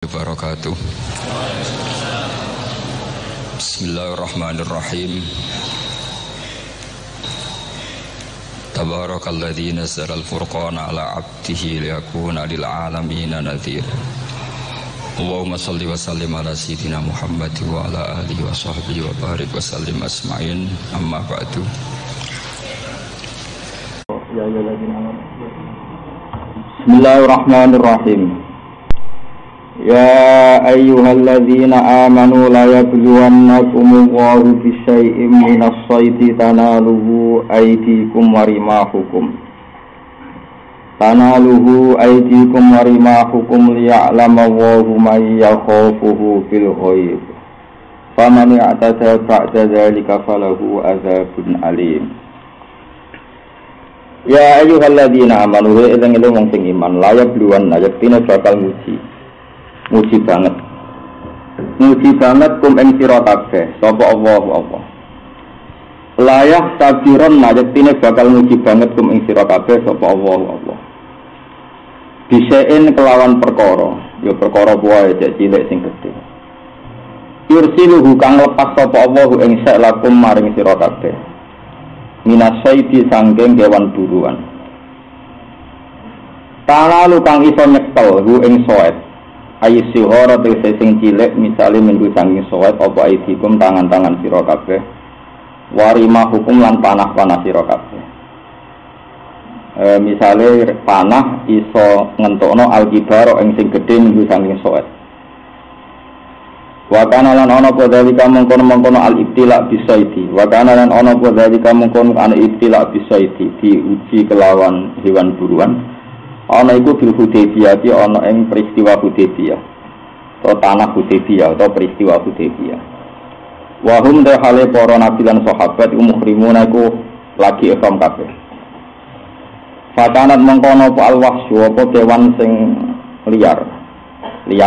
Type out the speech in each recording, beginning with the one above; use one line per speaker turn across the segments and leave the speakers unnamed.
Wabarakatuh. Bismillahirrahmanirrahim. Tabarakalladzi nazzala al-furqana ala 'abdihi liyakuna lil 'alamin nadhira. Allahumma shalli wa sallim ala sayyidina Muhammad wa ala alihi wa sahbihi wa barik wa sallim asma'in. Amma ba'du.
Bismillahirrahmanirrahim. Ya ayyuhalladzina amanu la yabluwannakumullahu bisyai'im minas saydi tanaluhu aydikum wa rimahukum liya'lamallahu man yakhafuhu bil ghaib faman i'tada ba'da dzalika falahu adzabun alim. Ya ayyuhalladzina amanu eling-eling wong sing iman la yabluwanna yaktine bakal muji banget kum ing sira kabeh sapa Allah layah sabiron najektine bakal muji banget kum ing sira kabeh sapa Allah bisain kelawan perkara ya perkara wae cek cilik sing gedhe yursiluhu kang lepas sapa Allah ing sak lakum maring sira kabeh minasaidi sangking kewan buruan talalu kang iso nyekel hu ing soet ayi sihara tegese sing cilik misale minggu sanging soet apa aidikum tangan-tangan sira kabeh warima hukum lan panah-panah sira kabeh misale panah iso ngentokno alkibaro ing sing gedhe minggu sanging soet wa kana lan ana padhalika mengkono-mengkono al-ibtila bisaidi wa kana lan ana padhalika mengkono ana ibtila bisaidi diuji kelawan hewan buruan ana iku bil Hudaybiyah ana ing peristiwa Hudaybiyah atau tanah Hudaybiyah atau peristiwa Hudaybiyah. Wa hum hale para nabi lan sahabat muhrimuna iku lagi ihram kabeh. Fatanat mengkono apa al-wahsyu apa kewan sing liar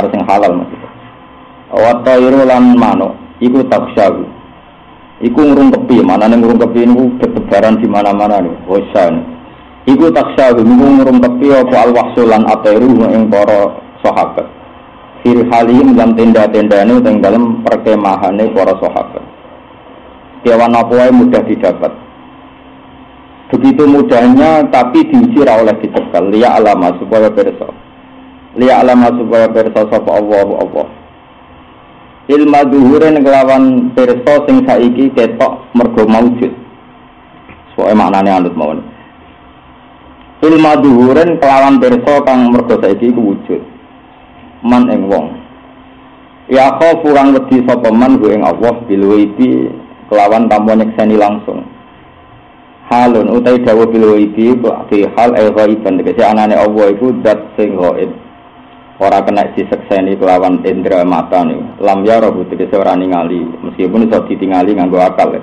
sing halal maksudnya. Wa tayru lan manuk iku taksyahu. Iku ngrungkepi, manane ngrungkepi niku ketebaran di mana-mana niku. Hosan. Iku taksyahu ngurung-ngurung apa al-wahsulan atairu ing para sahabat fil halim lan tenda-tendane ing dalem perkemahane para sahabat. Kewan apa wae mudah didapat. Begitu mudahnya tapi diuji ra oleh dicekel liya alama supaya pirsa sapa Allah. Ilmu dhuhuren kelawan pirsa sing saiki ketok mergo maujud. Soale maknane anut mawon. Ilmu dhuhuren kelawan pirsa kang mergo saiki iku wujud man ing wong ya khafu kang wedi sapa man ku ing Allah bil waibi kelawan tanpa nyekseni langsung halun utai dawa bil waibi fi hal ghaiban tegese anane Allah iku zat sing ghaib ora kena disekseni kelawan indra mata ni lam ya rabu tegese ora ningali meskipun iso ditingali nganggo akal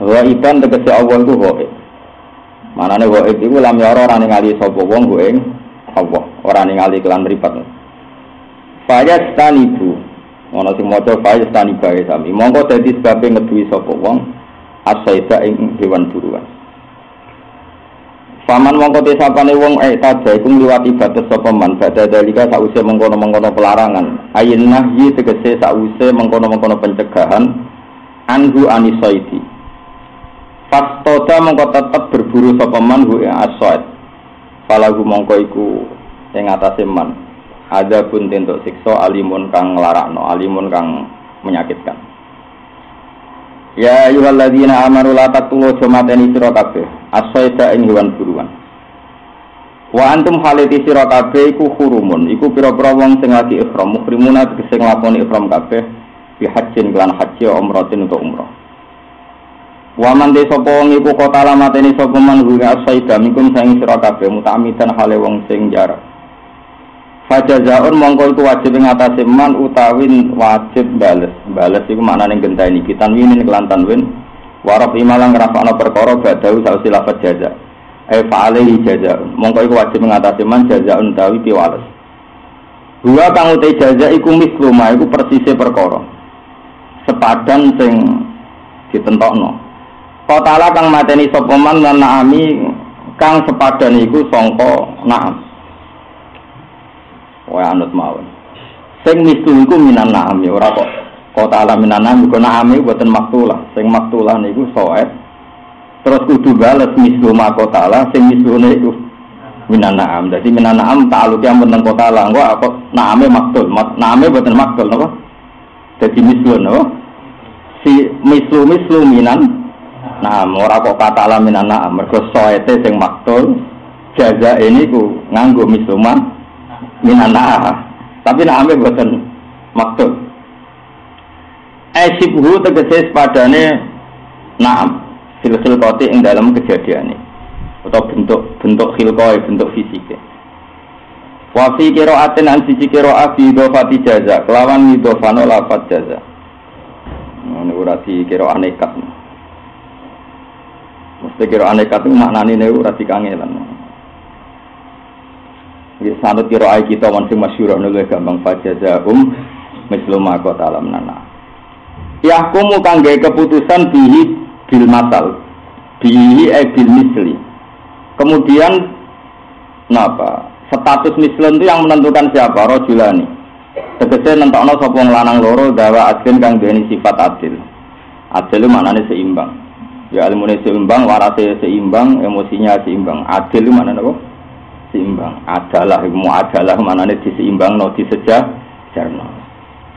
ghaiban tegese Allah iku ghaib. Manane ghaib iku lam yara ora ningali sapa wong ku ing Allah, ora ningali kelan mripat. Fayastanibu. Ana sing maca fayastaniba sami. Monggo dadi sebabe ngeduwi sapa wong asaida ing hewan buruan. Faman mongko tesapane wong tada iku ngliwati batas sapa man badha dalika sause mengkono-mengkono pelarangan. Ayin nahyi tegese sause mengkono-mengkono pencegahan anhu anisaidi. Fastoda mongko tetep berburu sapa man hu ing asad. Falagu mongko iku ing atase man. Ada pun tentuk siksa alimun kang nglarakno, alimun kang menyakitkan. Ya ayyuhalladzina amanu la taqtulu jamateni sira kabeh, asada ing hewan buruan. Wa antum halati sira kabeh iku hurumun, iku pira-pira wong sing lagi ihram, muhrimuna tegese nglakoni ihram kabeh bi hajjin lan haji umratin untuk umrah. Wa man de sapa wong iku kota lamateni sapa man hu asaida mikum sang sira kabeh mutamidan hale wong sing jarak. Fajazaun mongko iku wajib ing atase man utawin wajib bales iku maknane genteni kitan winin kelantan win warab imalang ngrafakno perkara badau sausi lafaz jaza fa'alaihi jaza mongko iku wajib ing atase man jazaun tawi piwales huwa kang uti jaza iku misluma iku persise perkara sepadan sing ditentokno kotala kang mateni sapa man lan naami kang sepadan iku sangka naam. Wa anut mawon. Sing mislu iku minan na'am ya ora kok kota ala minan na'am iku na'am iku boten maktulah. Sing maktulah niku soet. Terus kudu bales mislu ma kota ala sing mislune iku minan na'am. Dadi minan na'am ta'alluq yang tentang kota ala engko apa na'ame maktul. Na'ame boten maktul napa? Dadi mislu napa? Si mislu minan na'am ora kok kata ala minan na'am. Mergo soete sing maktul jaza ini ku nganggo mislu ma minan na'am. Tapi na'ame boten maktub. Sibhu tegese padane na'am fil khilqati ing dalam kejadiane atau bentuk khilqah bentuk fisike. Wa fi qira'atin an siji qira'ah fi idhofati jaza kelawan idhofano lafaz jaza. Ini ora di qira'ah nekat. Mesti qira'ah nekat itu maknane ora dikangelan. Iki sanad qiraah kita wong sing masyhur luwih gampang fajazahum mislu ma qata alam nana. Yahkumu kang gawe keputusan bihi bil masal. Bihi bil misli. Kemudian napa? Status mislen itu yang menentukan siapa? Rajulani. Tegese nentokno sapa lanang loro dawa adil kang duweni sifat adil. Adil maknane seimbang. Ya ilmune seimbang, warase seimbang, emosinya seimbang. Adil maknane apa? Seimbang. Adalah manane diseimbangno disejajarno.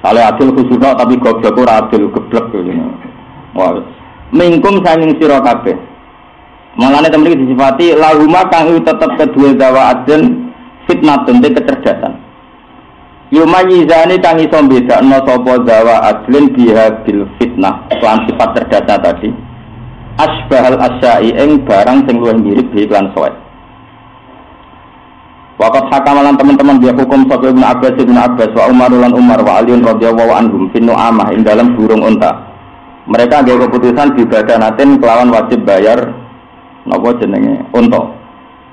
Sale adil khususno tapi goblok ora adil geblek ngono. Wah. Mingkum sanging sira kabeh. Malane temriki disifati lahuma kang tetep kedua dawa adil fitnatun te kecerdasan. Yumayizani kang iso bedakno sapa dawa adlin biha bil fitnah lan sifat cerdasan tadi. Asbahal asyai ing barang sing luwih mirip lan soet. Waqat hakamalan teman-teman dia hukum sapa Ibnu Abbas wa Umar lan Umar wa Ali radhiyallahu anhum fi nu'amah ing dalam burung unta. Mereka gawe keputusan di badanatin kelawan wajib bayar napa jenenge unta.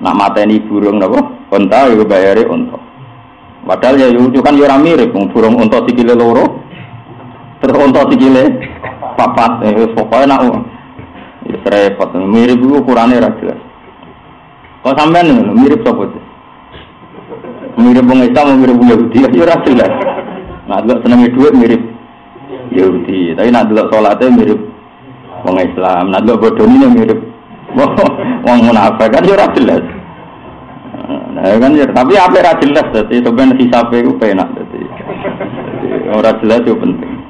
Nak mateni burung napa unta iku bayare unta. Padahal ya itu kan ora mirip burung unta sikile loro. Terus unta sikile papat wis pokoke nak wis repot mirip iku ukurane ra jelas. Kok sampean mirip sapa sih? Mirip wong Islam mirip wong Yahudi ya ora jelas. Nah, delok senenge dhuwit mirip Yahudi, tapi nak delok salate mirip wong Islam. Nah, delok bodhone mirip wong munafik kan ya ora jelas. Nah, kan ya tapi apa ora jelas dadi sampeyan hisabe ku penak dadi. Ora jelas yo penting.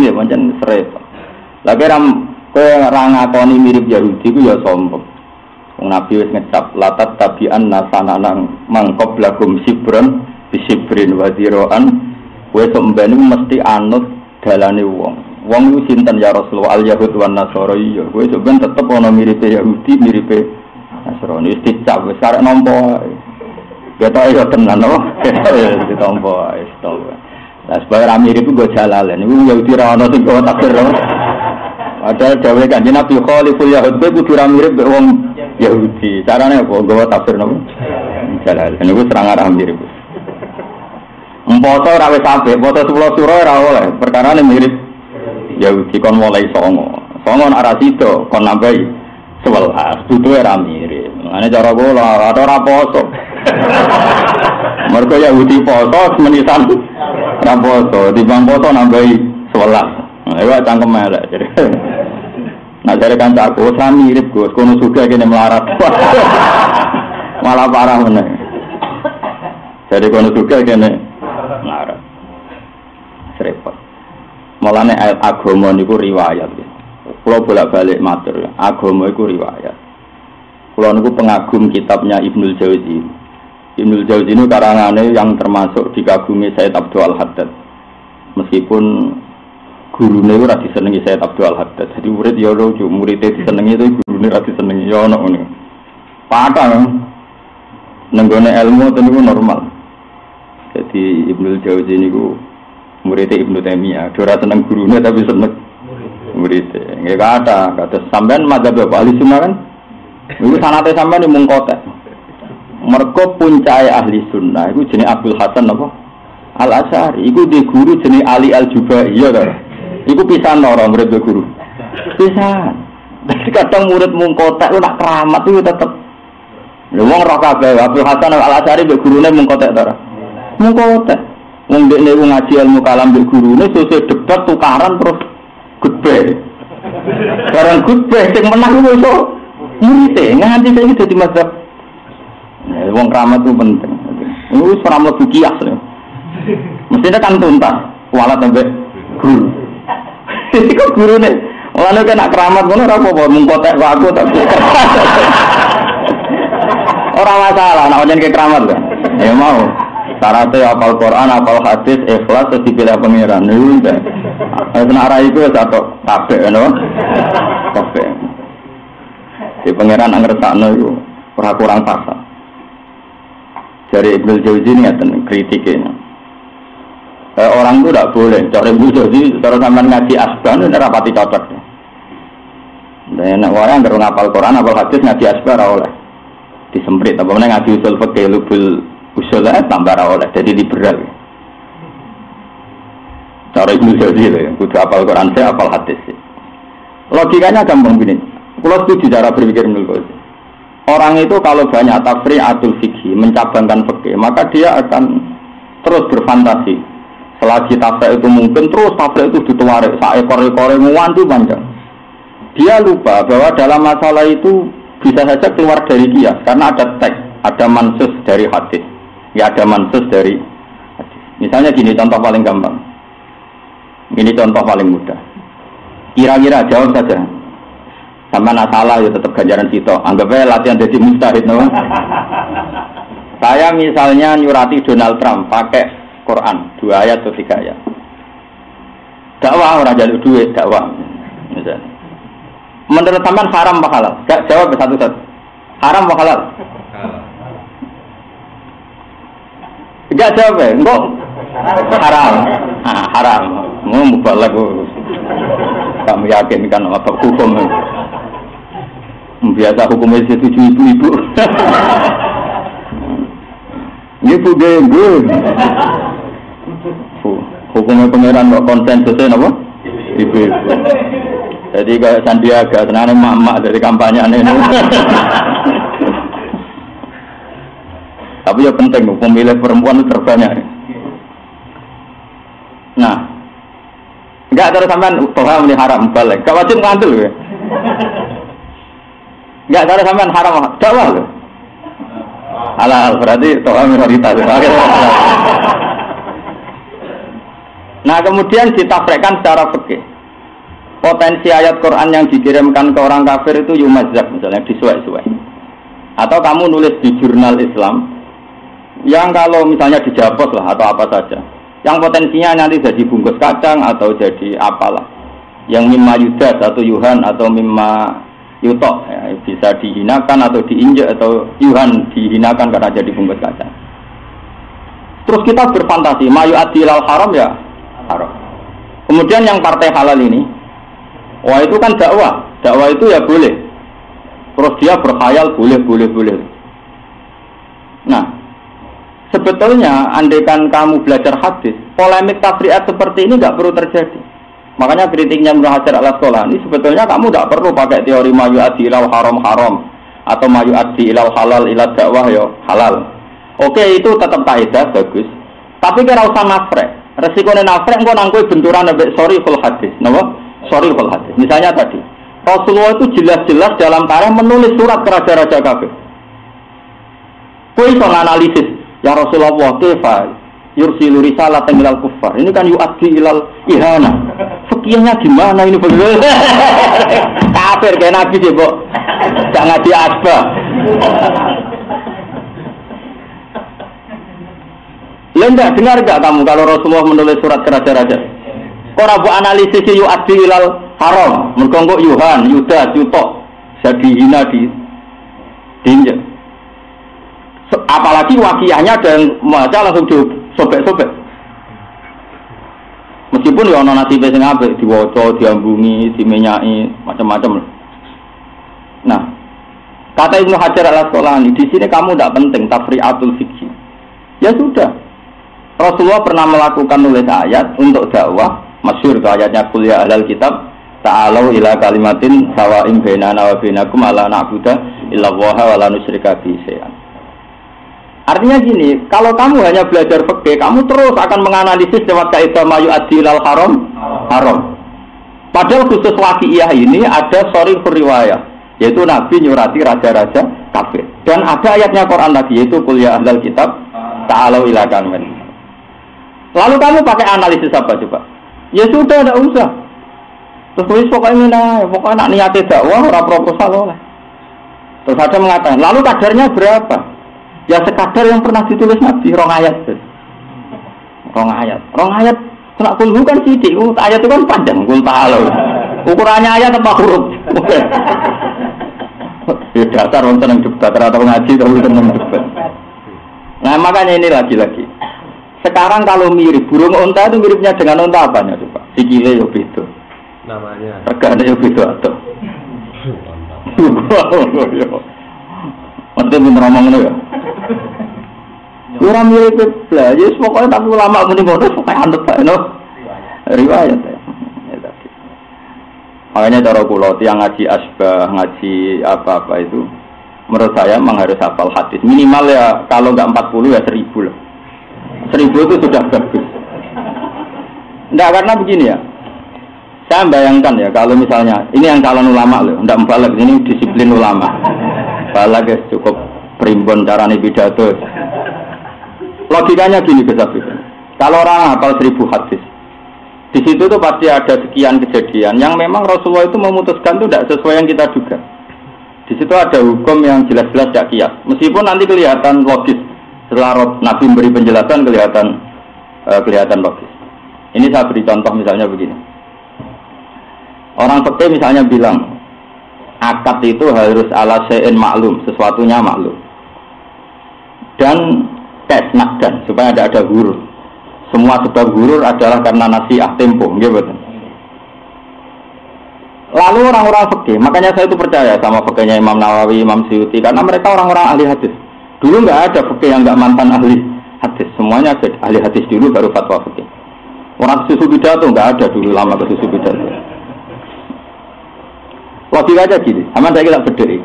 Ya pancen repot. Lah kowe ora ngakoni mirip Yahudi ku ya sombong. Nabi wis ngecap latat tabi'an nasananang mangkop lagum sibron bisibrin wadiroan kowe sembene mesti anut dalane wong iku sinten ya Rasulullah al yahud wan nasara iya kowe sampeyan tetep ana miripe Yahudi miripe Nasrani wis dicap wis arek nampa ya ta yo tenan no ditampa wis to lah sebab mirip iku go jalalan iku Yahudi ra ana sing kok takdir padahal dawuh Kanjeng Nabi khaliful yahud kudu ra mirip wong Yahudi, caranya apa? Gawa tafsir napa? Jalal. Niku serang arah mirip. Empoto ora wis sampe, foto 10 surah ora oleh. Perkarane mirip Yahudi kon mulai 9. 9 arah sida kon nambahi 11. Dudu ora mirip. Mane cara kula ora poso. Mergo Yahudi poso menisan ora poso, dibang poso nambahi 11. Ayo cangkem elek. Nah dari kancaku saya mirip Gus, kono juga kene melarat. Malah parah meneh. Dari kono juga kene melarat. Repot. Mulane ayat agama niku riwayat. Kula bolak-balik matur, agama iku riwayat. Kula niku pengagum kitabnya Ibnul Jauzi. Ibnul Jauzi ini karangane yang termasuk dikagumi Sayyid Abdul Haddad. Meskipun gurune ora disenengi Sayyid Abdul Haddad. Jadi murid ya lucu, muridé disenengi itu gurune ora disenengi ya ono ngene. Padahal nenggone ilmu niku normal. Jadi Ibnul Jauzi niku muridé Ibnu Taimiyah, ora seneng gurune tapi seneng muridé. Nggih kata sampean mazhab Ahli Sunnah kan. Niku sanate sampean mung kotek. Mergo puncae Ahli Sunnah iku jenenge Abdul Hasan apa? Al-Asy'ari. Iku di guru jenenge Ali Al-Jubai ya ta. Iku pisan ora murid guru. Pisan. Dadi kadang murid mung kotek nak keramat iku tetep. Lha wong ora kabeh Abdul Hasan Al-Asy'ari mbek gurune mung kotek ta ora? Mung kotek. Wong dekne ku ngaji ilmu kalam mbek gurune sesuk debat tukaran terus goodbye. Barang goodbye sing menang ku iso murite nganti saiki dadi mazhab. Wong keramat itu penting. Itu ora mlebu kias lho. Mestinya kan tuntas, kualat sampai guru. Iku gurune. Mulane kena keramat ngono ora apa-apa mung kotek kok aku tak. Ora masalah nek nyen ke keramat kan. Ya mau. Syaratnya hafal Quran, hafal hadis, ikhlas terus dipilih pangeran. Niku udah. Nek arah iku wis atok kabeh ngono. Kabeh. Di pangeran anggersakno iku ora kurang pas. Dari Ibnu Jauzi ini ngaten kritiknya. Orang itu tidak boleh. Cara Ibnu Jauzi cara sampean ngaji asbah itu rapati cocok. Dan orang yang ngapal Quran, hafal hadis ngaji asbah ora oleh. Disemprit apa meneh ngaji usul fikih lubul usul tambah ora oleh. Jadi liberal. Cara Ibnu Jauzi lho, kudu hafal Quran, saya hafal hadis. Logikanya gampang begini. Kalau setuju cara berpikir menurut saya. Orang itu kalau banyak tafri'atul fikih, mencabangkan fikih, maka dia akan terus berfantasi. Selagi tafsir itu mungkin, terus tafsir itu dituarik, seekor-ekor nganti panjang. Dia lupa bahwa dalam masalah itu bisa saja keluar dari kias, karena ada teks, ada mansus dari hadis. Ya ada mansus dari hadis. Misalnya gini, contoh paling gampang. Ini contoh paling mudah. Kira-kira jawab saja. Sama salah ya tetap ganjaran situ. Anggap aja latihan jadi mustahid, no? Saya misalnya nyurati Donald Trump pakai Quran 2 ayat atau 3 ayat. Dakwah orang jaluk duit, dakwah. Misalnya. Menurut sampean haram apa halal? Gak jawab satu-satu. Haram apa halal? Gak jawab ya? Enggak haram. Haram. Mau mubalak. Kamu yakin kan apa hukum? Biasa hukumnya setuju ibu-ibu. Ini ibu. Hukumnya pangeran kok konsensusnya apa? Ibu-ibu. Jadi kayak Sandiaga, senangnya mak-mak dari kampanye ini. Tapi ya penting, pemilih perempuan itu terbanyak. Nah, enggak terus sampean toha muni haram balik. Gak wajib ngantul ya. Enggak terus sampean haram dakwah lho. Halal berarti toha minoritas. Nah, kemudian ditafsirkan secara fikih. Potensi ayat Quran yang dikirimkan ke orang kafir itu yumazak misalnya disuai-suai. Atau kamu nulis di jurnal Islam yang kalau misalnya dijapos lah atau apa saja. Yang potensinya nanti jadi bungkus kacang atau jadi apalah. Yang mimma yudat atau yuhan atau mimma yutok ya, bisa dihinakan atau diinjak atau yuhan dihinakan karena jadi bungkus kacang. Terus kita berfantasi mayu adilal haram ya haram. Kemudian yang partai halal ini, wah itu kan dakwah itu ya boleh. Terus dia berkhayal boleh. Nah, sebetulnya andaikan kamu belajar hadis, polemik tafri'at seperti ini nggak perlu terjadi. Makanya kritiknya Ibnu Hajar al-Asqalani, sebetulnya kamu nggak perlu pakai teori mayu adi ilal haram atau mayu adi ilal halal ilal dakwah ya halal. Oke, itu tetap kaidah bagus. Tapi kira usah nafrek. Resikonya nafrek engko nang kowe benturan ambek sharihul hadis. Napa? Sharihul hadis. Misalnya tadi, Rasulullah itu jelas-jelas dalam tarikh menulis surat ke raja-raja kafir. Kowe iso analisis, ya Rasulullah kefa yursilu risalatan ilal kuffar. Ini kan yu'addi ilal ihana. Fikihnya gimana ini begitu? Kafir kayak Nabi sih, Mbok. Enggak ngaji asbah. Enggak dengar enggak kamu kalau Rasulullah menulis surat ke raja-raja? Ora bu analisis yu'addi ilal haram. Mergo kok yuhan, yuda, yutok jadi hina diinjak. Apalagi wakiyahnya ada yang membaca langsung disobek-sobek. Meskipun ya ono nasibe sing apik diwaca, diambungi, dimenyaki, macam-macam. Nah, kata Ibnu Hajar al-Asqalani, di sini kamu tidak penting tafri'atul fikih. Ya sudah. Rasulullah pernah melakukan nulis ayat untuk dakwah, masyhur ke ayatnya qul ya ahlal kitab ta'alu ila kalimatin sawa'in bainana wa bainakum alla na'budu illa allaha wa la nusyrika bihi syai'an. Artinya gini, kalau kamu hanya belajar fikih, kamu terus akan menganalisis lewat kaidah mayu adilal haram. Padahal khusus waqi'iyah ini ada sharih riwayah, yaitu Nabi nyurati raja-raja kafir. Dan ada ayatnya Quran lagi, yaitu qul ya ahlal kitab ta'alau ila kalimatin. Lalu kamu pakai analisis apa coba? Ya sudah, tidak usah. Terus pokoknya nak niatnya dakwah, ora proposal oleh. Terus ada mengatakan, lalu kadarnya berapa? Ya sekadar yang pernah ditulis Nabi, rong ayat. Kena kulhu kan sidik, ayat itu kan panjang, kul ta'alau. Ukurannya ayat apa huruf? Ya dasar orang senang debat, atau ngaji, tapi senang debat. Nah makanya ini lagi-lagi. Sekarang kalau mirip, burung unta itu miripnya dengan unta apanya coba? Sikile ya beda.
Namanya.
Regane ya beda atau. Mesti bener ngomong ya. Ora mirip bla, ya pokoke tapi ulama muni ngono pokoke anut bae no. Riwayat ya. Makanya cara kula tiyang ngaji asbah, ngaji apa-apa itu menurut saya memang harus hafal hadis. Minimal ya kalau enggak 40 ya 1000 lah. 1000 itu sudah bagus. Enggak, karena begini ya. Saya bayangkan ya kalau misalnya ini yang calon ulama loh, enggak membalak, ini disiplin ulama. Balak ya cukup primbon carane pidato. Logikanya gini Gus. Kalau orang hafal 1000 hadis, di situ tuh pasti ada sekian kejadian yang memang Rasulullah itu memutuskan itu tidak sesuai yang kita duga. Di situ ada hukum yang jelas-jelas tidak kias. Meskipun nanti kelihatan logis setelah Nabi memberi penjelasan kelihatan logis. Ini saya beri contoh misalnya begini. Orang fikih misalnya bilang akad itu harus ala syai'in maklum, sesuatunya maklum. Dan nakdan supaya ada gurur. Semua sebab gurur adalah karena nasiah tempo, gitu. Lalu orang-orang fikih, makanya saya itu percaya sama fikihnya Imam Nawawi, Imam Suyuti, karena mereka orang-orang ahli hadis. Dulu nggak ada fikih yang nggak mantan ahli hadis, semuanya ahli hadis dulu baru fatwa fikih. Orang susu pidato nggak ada dulu lama ke susu pidato. Logika aja gini, aman saya kira berdiri.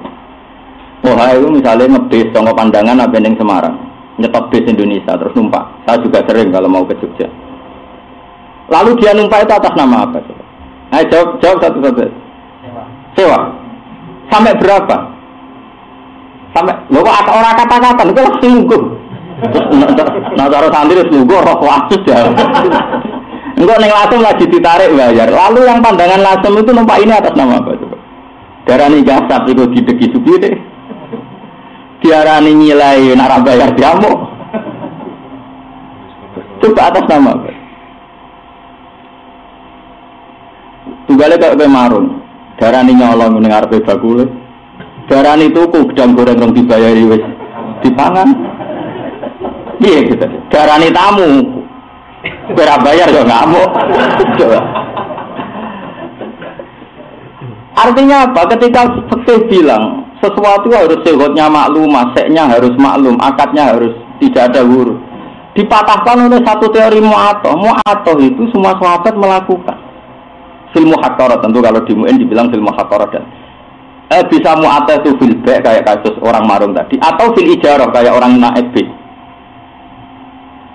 Itu misalnya ngebis sama pandangan apa yang Semarang. Nyetop bis Indonesia terus numpak. Saya juga sering kalau mau ke Jogja. Lalu dia numpak itu atas nama apa? Jawab satu-satu. Sewa. Sampai berapa? Sampai orang kata-kata itu langsung nunggu. Nah cara santri terus nunggu roh wasus ya. Enggak neng langsung lagi ditarik bayar. Lalu yang pandangan langsung itu numpak ini atas nama apa coba? Darani gasap itu didegi supir. Diarani nilai nak bayar diamuk. Coba atas nama apa? Tugale kok marun. Darani nyolong ning arepe bakule. Darani tuku gedang goreng rong dibayari wis dipangan. Piye gitu. Darani tamu. Ora bayar yo ngamuk. Artinya apa? Ketika fikih bilang sesuatu harus sehotnya maklum, maseknya harus maklum, akadnya harus tidak ada huruf. Dipatahkan oleh satu teori mu'atoh. Mu'atoh itu semua sahabat melakukan. Fil muhaqqarah, tentu kalau di mu'in dibilang fil muhaqqarah dan bisa mu'atoh itu fil ba' kayak kasus orang marung tadi, atau fil ijarah kayak orang naib B.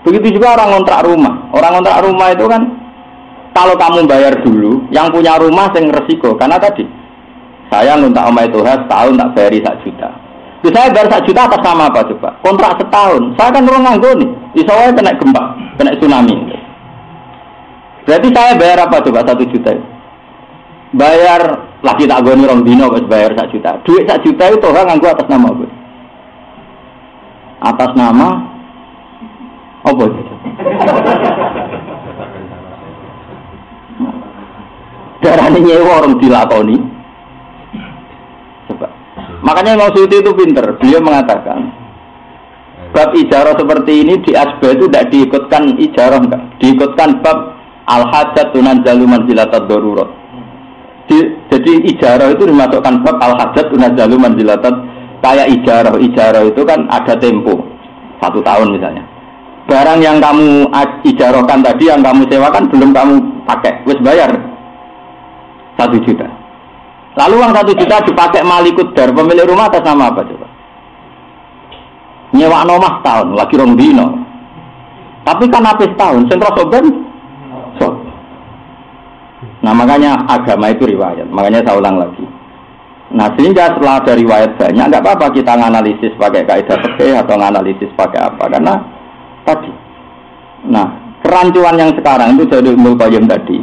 Begitu juga orang ngontrak rumah. Orang ngontrak rumah itu kan kalau kamu bayar dulu, yang punya rumah yang resiko karena tadi saya nguntak omah itu setahun tak bayari 1 juta. Jadi saya bayar 1 juta atas nama apa coba? Kontrak setahun. Saya kan orang nganggo nih. Iso wae kena gempa, kena tsunami. Berarti saya bayar apa coba 1 juta? Bayar lagi tak goni rong dino wis bayar 1 juta. Duit 1 juta itu orang nganggo atas nama apa? Atas nama apa itu? Darane nyewa orang dilakoni. Coba. Makanya Imam Suyuti itu pinter. Beliau mengatakan bab ijarah seperti ini di asbah itu tidak diikutkan ijarah enggak. Diikutkan bab al-hajat tunanzalu manzilatad darurat. Jadi ijarah itu dimasukkan bab al-hajat tunanzalu manzilatad kayak ijarah. Ijarah itu kan ada tempo 1 tahun misalnya. Barang yang kamu ijarahkan tadi yang kamu sewakan belum kamu pakai, wis bayar 1 juta. Lalu uang 1 juta dipakai malikut dar, pemilik rumah atas nama apa coba? Nyewa omah tahun, lagi rong dino. Tapi kan habis tahun, sing rasa ben so. Nah makanya agama itu riwayat, makanya saya ulang lagi. Nah sehingga setelah ada riwayat banyak, nggak apa-apa kita nganalisis pakai kaidah fikih atau nganalisis pakai apa, karena tadi. Nah kerancuan yang sekarang itu jadi Ibnu Qayyim tadi.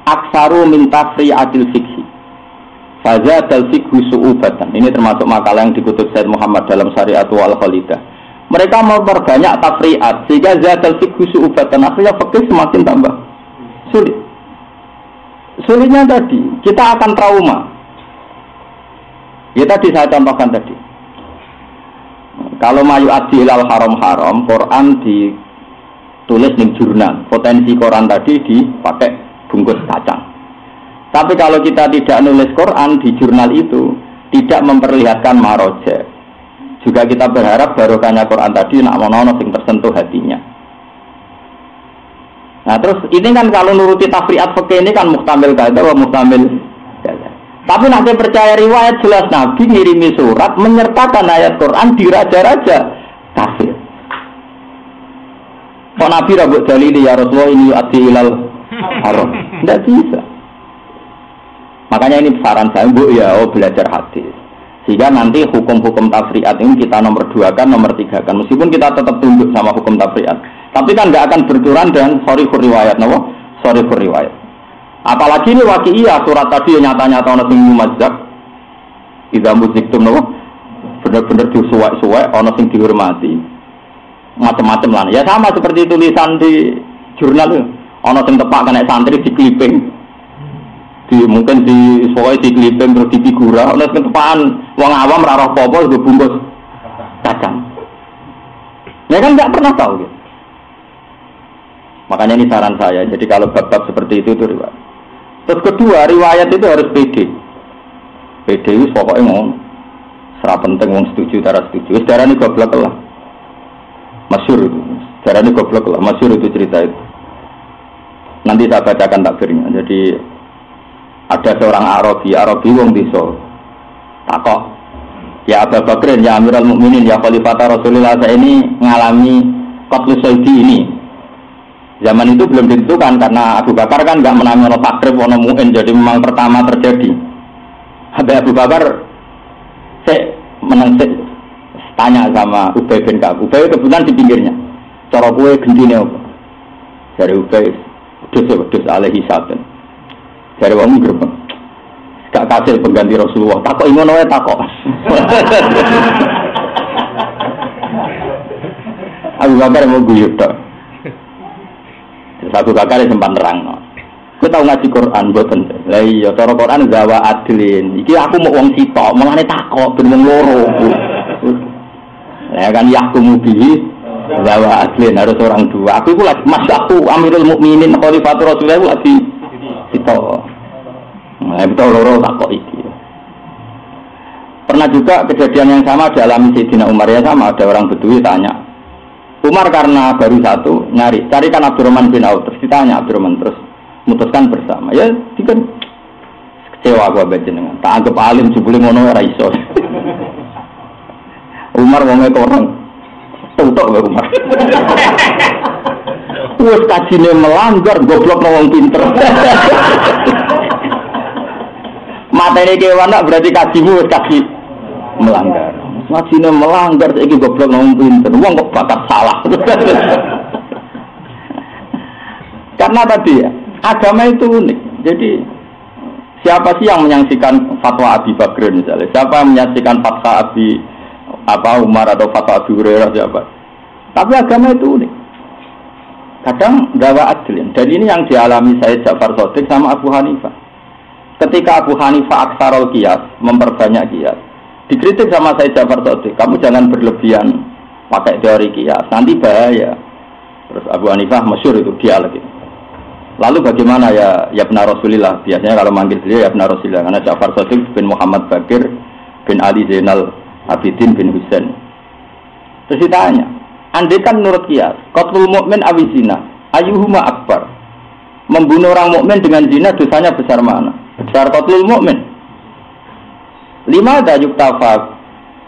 Aksaru min tafri'atil fikhi. Fazadal fikhu su'ubatan. Ini termasuk makalah yang dikutip Said Muhammad dalam Syari'atu wal-Khalidah. Mereka memperbanyak tafri'at sehingga zadal fikhu su'ubatan. Akhirnya fikih semakin tambah sulit. Sulitnya tadi, kita akan trauma. Ya tadi saya contohkan tadi. Kalau mayu adil al haram Quran ditulis di jurnal. Potensi Quran tadi dipakai bungkus kacang. Tapi kalau kita tidak nulis Quran di jurnal itu, tidak memperlihatkan maroja. Juga kita berharap barokahnya Quran tadi nak mono sing tersentuh hatinya. Nah terus ini kan kalau nuruti tafri'at fikih ini kan muhtamil kaidah wa muhtamil kaidah. Tapi nanti percaya riwayat jelas Nabi ngirimi surat menyertakan ayat Quran di raja-raja kafir. Kok Nabi rabuk dalili ya Rasulullah ini yu'addi ilal haram. Tidak bisa. Makanya ini saran saya, Bu ya, belajar hadis. Sehingga nanti hukum-hukum tafri'at ini kita nomor 2 kan, nomor 3 kan. Meskipun kita tetap tunduk sama hukum tafri'at. Tapi kan nggak akan berturan dengan shorihur riwayat, no? Shorihur riwayat. Apalagi ini waqi'iyah, surat tadi yang nyata-nyata ono sing mumadzab. Idza muziktum, no? Benar-benar disuwek-suwek, ono sing dihormati. Macam-macam lah. Ya sama seperti tulisan di jurnal itu. Ono sing tepak kena santri di clipping. Mungkin di soal di klipeng terus di figura, oleh ketepaan wong awam rarah popo bungkus kacang. Ya kan nggak pernah tahu gitu. Makanya ini saran saya. Jadi kalau bab-bab seperti itu riwayat. Terus kedua riwayat itu harus PD. PD itu pokoknya mau serap penting wong setuju tara setuju. Sejarah ini goblok lah. Masyhur itu. Sejarah ini goblok lah. Masyhur itu cerita itu. Nanti saya bacakan takbirnya. Jadi ada seorang Arabi wong desa. Takok, ya Abu Bakrin, ya Amirul Mukminin, ya Khalifah Rasulullah, saya ini mengalami qatlu sayyidi ini. Zaman itu belum ditentukan karena Abu Bakar kan enggak menang ono takrib ono mu'in, jadi memang pertama terjadi. Habis Abu Bakar menang tanya sama Ubay bin Ka'ab. Ubay kebetulan di pinggirnya. Cara kowe gendine apa? Dari Ubay, dus alaihi salam. Dari wong gerbang, gak kasih pengganti Rasulullah. Takok ngono wae takok. Abu Bakar mau guyub tok. Abu Bakar sempat nerangno. Kowe tau ngaji Quran mboten? Lah iya, cara Quran gawa adlin. Iki aku mau wong sitok, mulane takok ben wong loro. Lah kan yahkumu bihi gawa adlin harus orang dua. Aku iku lagi Mas aku Amirul Mukminin Khalifatur Rasulullah lagi sitok. Nah, betul loro takok iki. Pernah juga kejadian yang sama dialami Sayyidina Umar ya sama, ada orang Bedui tanya. Umar karena baru satu carikan Abdurrahman bin Auf, terus ditanya Abdurrahman terus memutuskan bersama. Ya, dikan kecewa gua jenengan. Tak anggap alim jebule ngono ora iso. Umar wong orang tutuk wae Umar. Wes kajine melanggar goblok wong pinter. Materi kewan berarti kajimu kaji melanggar. Majine melanggar saiki goblok nang pinter. Wong kok bakat salah. Karena tadi ya, agama itu unik. Jadi siapa sih yang menyaksikan fatwa Abi Bakr misalnya? Siapa yang menyaksikan fatwa Abi Umar atau fatwa Abi Hurairah siapa? Tapi agama itu unik. Kadang gawa adil. Dan ini yang dialami Said Ja'far Shadiq sama Abu Hanifah. Ketika Abu Hanifah aksarul qiyas, memperbanyak qiyas, dikritik sama Said Ja'far Shadiq, kamu jangan berlebihan pakai teori qiyas, nanti bahaya. Terus Abu Hanifah masyhur itu dia lagi. Lalu bagaimana ya Ibn Rasulillah? Biasanya kalau manggil dia ya Ibn Rasulillah, karena Ja'far Shadiq bin Muhammad Bakir bin Ali Zainal Abidin bin Husain. Terus ditanya, andai kan menurut qiyas, qatlul mu'min awizina, ayyuhuma akbar? Membunuh orang mukmin dengan zina dosanya besar mana? Besar qatlul mu'min. 5 yuktafa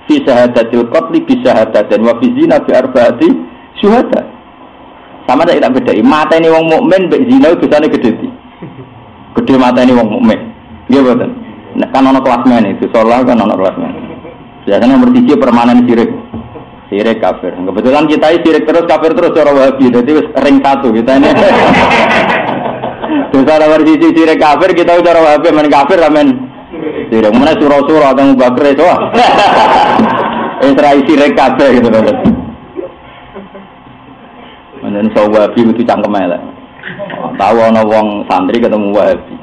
fi syahadatil qatli bi syahadatin wa fi zina bi arba'ati syuhada. Sama tak beda. Mateni wong mukmin mbek zina dosane gedhe iki. Gedhe mateni wong mukmin. Nggih mboten. Nek kan ana kelasmen itu, salah kan ana kelasmen. Biasanya nomor 3 permanen sirik. Sirik kafir. Kebetulan kita ini sirik terus kafir terus cara Wahabi. Jadi wis ring 1 kita ini. Terus ada versi sirik kafir kita cara Wahabi men kafir men sirik. Mana surah-surah atau Bakar itu. Israel sirik kafir gitu kan. Menjen Wahabi itu cangkem elek. Tahu ana wong santri ketemu Wahabi.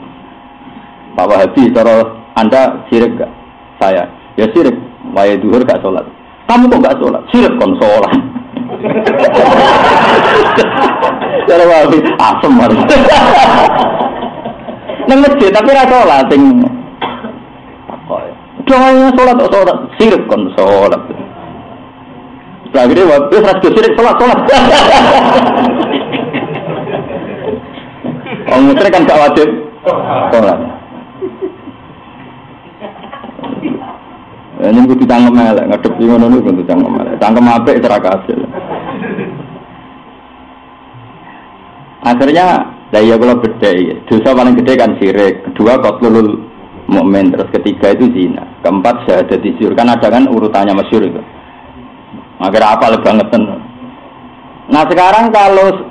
Pak Wahabi cara Anda sirik gak? Saya. Ya sirik. Wae duhur gak sholat. Kamu kok gak sholat? Sirik kon sholat. Cara Wahabi asem banget. Nang masjid tapi ra sholat sing takok. Doanya sholat kok sholat sirik kon sholat. Akhirnya Wahabi ra sirik sholat. Orang musyrik kan gak wajib sholat. Ini kudu cangkem elek, ngadepi ngono niku kudu cangkem elek. Cangkem apik ora kasil. Akhirnya lah ya kalau beda ya. Dosa paling gede kan syirik, kedua qatlul mukmin, terus ketiga itu zina, keempat syahadat zur. Kan ada kan urutannya masyhur itu. Akhirnya apa lebih bangetan. Nah sekarang kalau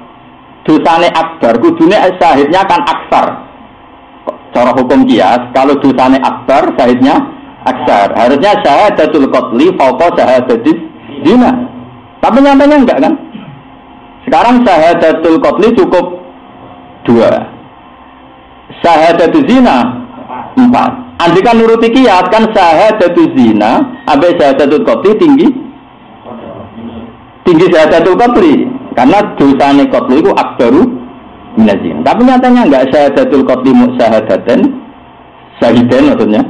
dosane akbar, kudune syahidnya kan aksar. Cara hukum qiyas, kalau dosane akbar, syahidnya aksar. Harusnya syahadatul qatli fauqa syahadatis zina. Tapi nyatanya enggak kan? Sekarang syahadatul qatli cukup 2. Syahadatul zina 4. Andikan nuruti qiyas kan syahadatul zina sampai syahadatul qatli tinggi syahadatul qatli. Karena dosane qatli itu akbaru minaz zina. Tapi nyatanya enggak syahadatul qatli musyahadaten syahidain maksudnya.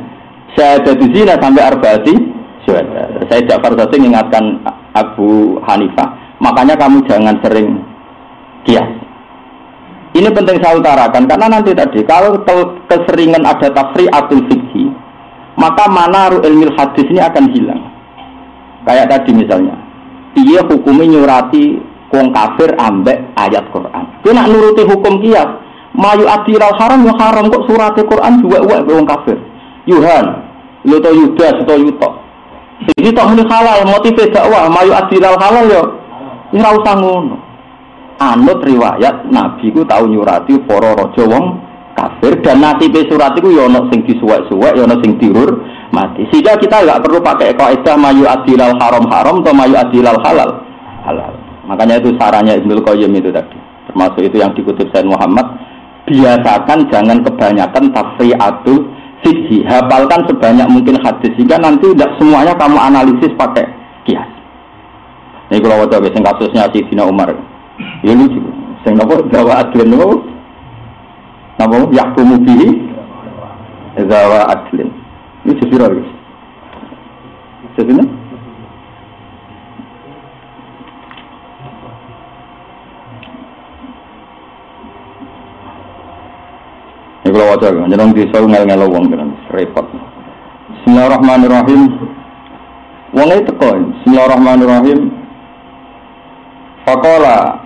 Syahadatul zina sampai arba'ati syuhada. Saya Ja'far Sadiq mengingatkan Abu Hanifah, makanya kamu jangan sering kias. Ini penting saya utarakan karena nanti tadi kalau keseringan ada tafri'atul fikhi, maka manaru ilmil hadis ini akan hilang. Kayak tadi misalnya, dia hukumnya nyurati wong kafir ambek ayat Quran. Dia nak nuruti hukum kias, mayu adilal haram ya haram kok surati Quran juga wong kafir. Yuhan, yuto yudas, yuto yuto. Jadi tak muni halal, motif dakwah, mayu adilal halal yo. Ini ora usah ngono. Anut riwayat Nabi ku tahu nyurati para raja wong kafir dan nasibe surat iku yo ana sing disuwek-suwek, yo ana sing dirur mati. Sehingga kita enggak perlu pakai kaidah mayu adilal haram haram atau mayu adilal halal halal. Makanya itu sarannya Ibnu Qayyim itu tadi. Termasuk itu yang dikutip Sayyid Muhammad, biasakan jangan kebanyakan tafri'atul fikhi, hafalkan sebanyak mungkin hadis sehingga nanti tidak semuanya kamu analisis pakai kias. Ini kalau wajah sing kasusnya Sayyidina Umar, ya lucu. Sing napa dawa adlin napa? Napa yahkumu bihi dawa adlin. Ini sesira iki. Sesina? Ini kalau wajah, jangan disau ngel-ngel wong kan repot. Bismillahirrahmanirrahim. Wong itu teko. Bismillahirrahmanirrahim. Faqala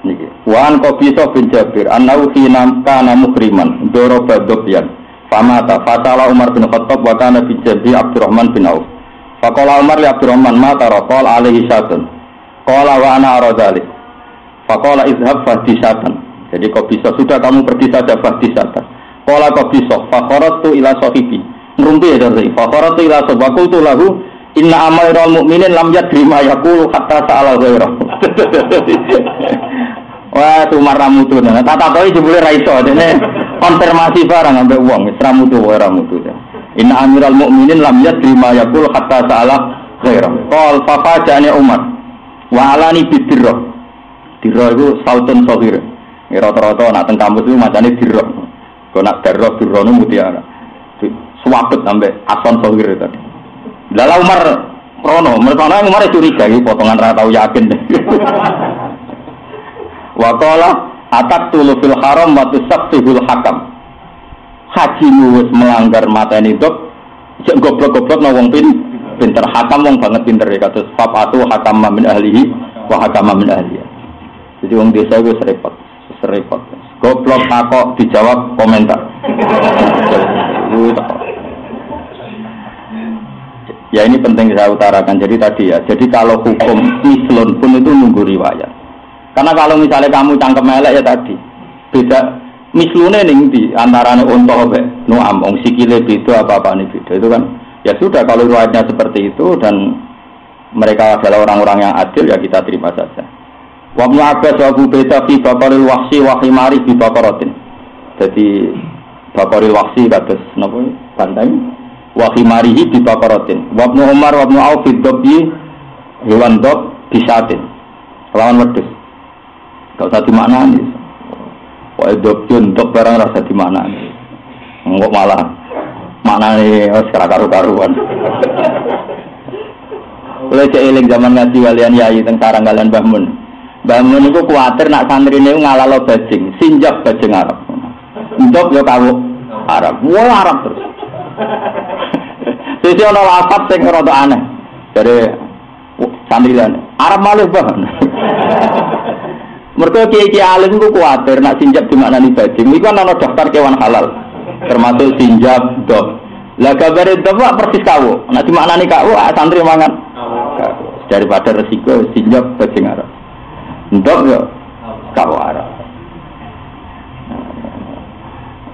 niki. Wa an Qabisa bin Jabir annau hina kana mukriman doroba dobyan. Famata fatala Umar bin Khattab wa kana bi Jabi Abdurrahman bin Auf. Faqala Umar li Abdurrahman mata raqal alaihi syatun. Qala wa ana aradalik. Faqala izhab fahdisatan. Jadi Qabisa sudah kamu pergi saja fahdisatan. Qala Qabisa fa kharatu ila sahibi. Ngrumpi ya dari fa kharatu ila sahibi lahu inna amairal mu'minin lam yadri ma yaqulu hatta sa'ala ghairahu. Wah, Umar ramutu. Nah, tata koi jebule ra iso. Dene konfirmasi barang ambek wong, wis ramutu wae ramutu. Inna amiral mu'minin lam yadri ma yaqulu hatta sa'ala ghairahu. Qal fa faja'ani Umar wa alani bidirra. Dirra iku sautun sahir. Rata-rata nak teng kampus itu macane dirra. Kok nak darah dirra nu mutiara. Suwapet ambek ason sahir tadi. Lala Umar Rono, mereka Umar curiga, potongan rata tahu yakin. Waqala atak tulu fil haram wa tusaffihul hakam. Hajimu wis melanggar mateni dok, cek goblok-goblok nang wong pinter, hakam wong banget pinter ya kados fa'atu hakam min ahlihi wa hakam min ahliya. Jadi wong desa iku serepot. Goblok takok dijawab komentar. Ya ini penting saya utarakan. Jadi tadi ya, jadi kalau hukum mislun pun itu nunggu riwayat. Karena kalau misalnya kamu cangkem elek ya tadi, beda mislune ning ndi antarane unta wae nuam wong sikile beda apa-apane beda itu kan. Ya sudah kalau riwayatnya seperti itu dan mereka adalah orang-orang yang adil ya kita terima saja. Wa Ibnu Abbas wa Abu Beta fi Bakaril Wahsi wa Himari bi Bakaratin. Jadi Bakaril Wahsi kados napa bantai wa Himarihi bi Bakaratin. Wa Ibnu Umar wa Ibnu Auf bi Dobbi hewan dob bisatin. Lawan wedhus. Gak usah dimaknani. Wae dobjun dob barang rasa dimaknani. Engko malah maknane wis karu-karuan. Oleh eling zaman ngaji walian yai teng sarang kalian Mbah Mun. Mbah Mun iku kuwatir nak santrine ngalalo bajing, sinjak bajing Arab. Ndok yo kawuk Arab. Wah Arab terus. Sisi ana lafaz sing rada aneh. Dari santrilan Arab malih bah. Mergo kiai-kiai alim ku kuwatir nak sinjak dimaknani bajing. Iku kan ana daftar kewan halal. Termasuk sinjak, dog. Lah gambare dog persis kawuk. Nak dimaknani kawuk santri mangan. Daripada resiko sinjak bajing Arab. Ndok yo kawuk Arab.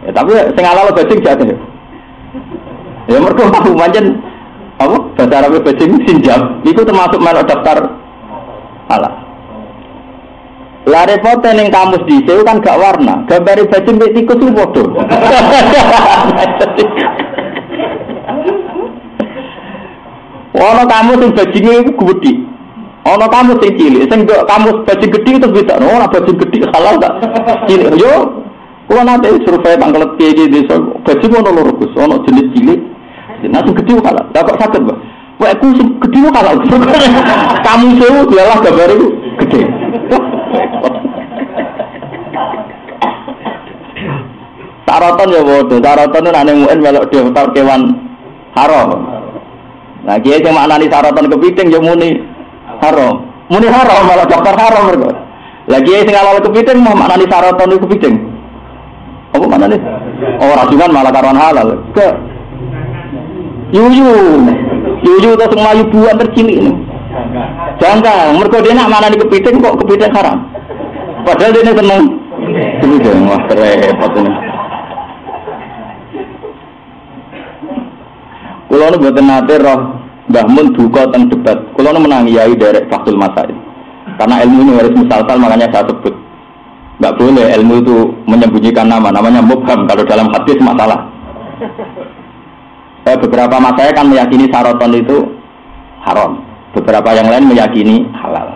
Ya tapi sing halal bajing jatuh. Ya mergo aku pancen apa bahasa Arab bajing sinjak itu termasuk melok daftar halal. Lah repote ning kamus dhisik kan gak warna. Gambare bajing mek tikus ku padha. Ono kamus sing bajinge iku gedhi. Ono kamus sing cilik, sing kamus bajing gedhi itu beda. Ora bajing gedhi halal gak cilik. Yo, kula nate survei tanglet piye desa. Bajing ono loro Gus, ono jenis cilik. Jeneng gedhi halal. Lah kok saged, Mbak? Wek ku sing gedhi halal. Kamu sewu dialah gambare iku gedhe. Saraton ya bodoh, saraton itu ane muen melok daftar kewan haram. Nah kiai yang maknani saraton kepiting ya muni haram malah daftar haram mereka. Lagi kiai yang halal kepiting mau maknani saraton itu kepiting. Apa maknani? Oh rasukan malah karuan halal. Ke yuyu itu semua yubuan tercilik ini. Jangan, mereka dia nak maknani kepiting kok kepiting haram. Padahal dia seneng. Kepiting wah repot ini. Kulo nu boten nate roh Mbah Mun duka teng debat. Kulo nu menangi yai derek Fathul Masail. Karena ilmu ini harus musalsal makanya saya sebut. Enggak boleh ilmu itu menyembunyikan namanya mubham kalau dalam hadis masalah. Beberapa masaya kan meyakini saraton itu haram. Beberapa yang lain meyakini halal.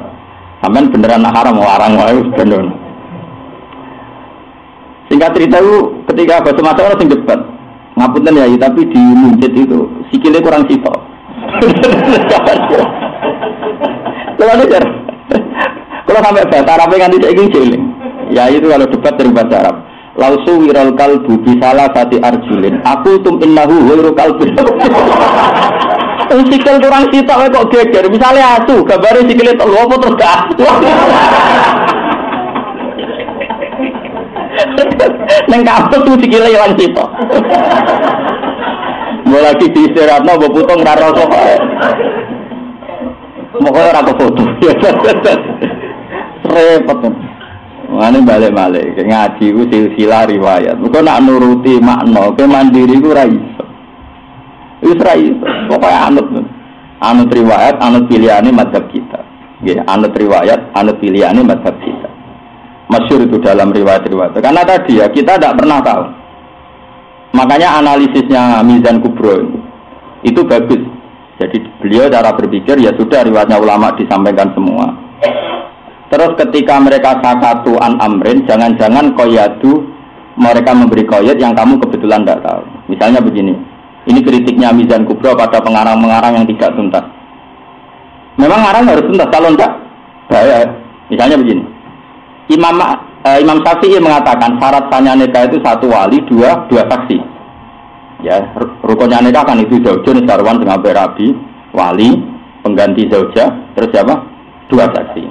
Sampeyan beneran haram larang wae bener. Singkat cerita itu ketika Fathul Masail sing debat. Ngapunten ya, tapi di muncit itu sikile kurang sitok. Kalau sampai bahasa Arab kan tidak ingin jeling. Ya itu kalau debat dari bahasa Arab. Lausu wiral kalbu bisalah sati arjulin. Aku tum innahu wiru kalbu. Sikil kurang sitok kok geger. Misalnya asu, gambare sikile telu apa terus gak asu. Neng kampus tuh sikile ilang sitok. Mulai diistirahatno mbok putung ra rasa kok. Mokoke ora foto. Repot. Mane balik-balik ngaji ku silsilah riwayat. Muga nak nuruti makna ke mandiri ku ra iso. Wis ra iso. Pokoke anut riwayat, anut pilihane madzhab kita. Nggih, anut riwayat, anut pilihane madzhab kita. Masyhur itu dalam riwayat-riwayat. Karena tadi ya kita tidak pernah tahu. Makanya analisisnya Mizan Kubro itu bagus. Jadi beliau cara berpikir ya sudah riwayatnya ulama disampaikan semua. Terus ketika mereka sakatu an amrin, jangan-jangan koyadu mereka memberi koyat yang kamu kebetulan tidak tahu. Misalnya begini, ini kritiknya Mizan Kubro pada pengarang-pengarang yang tidak tuntas. Memang ngarang harus tuntas, kalau tidak bahaya. Misalnya begini, Imam Syafi'i mengatakan syarat sahnya nikah itu satu wali, dua saksi. Ya, rukunnya nikah kan itu zaujun sarwan dengan berabi, wali, pengganti zaujah, terus apa? 2 saksi.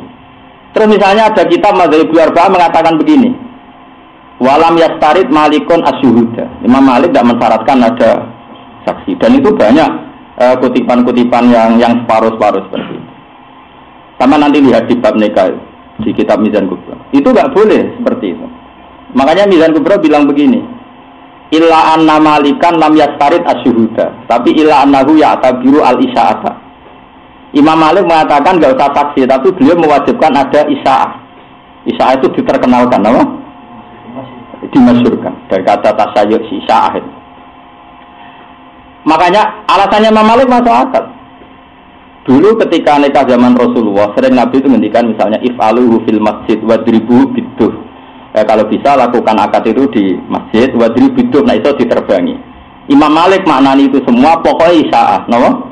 Terus misalnya ada kitab Madzhabul Arba'ah mengatakan begini. Walam yastarid malikun asyuhuda. Imam Malik tidak mensyaratkan ada saksi. Dan itu banyak kutipan-kutipan yang separuh-separuh seperti itu. Sama nanti lihat di bab nikah di kitab Mizan Kubra. Itu nggak boleh seperti itu. Makanya Mizan Kubra bilang begini. Illa anna malikan lam yastarid asyuhuda. Tapi illa annahu ya'tabiru al-isya'ata. Imam Malik mengatakan nggak usah saksi, tapi beliau mewajibkan ada isya'ah. Isya'ah itu diterkenalkan, apa? Dimasyhurkan dari kata tasayyuh si isya'ah. Makanya alasannya Imam Malik masuk akal. Dulu ketika nikah zaman Rasulullah, sering Nabi itu ngendikan misalnya if'aluhu fil masjid wadribuhu biduh. Kalau bisa lakukan akad itu di masjid wadribuhu biduh, nah itu diterbangi. Imam Malik maknani itu semua pokoknya isya'ah, no?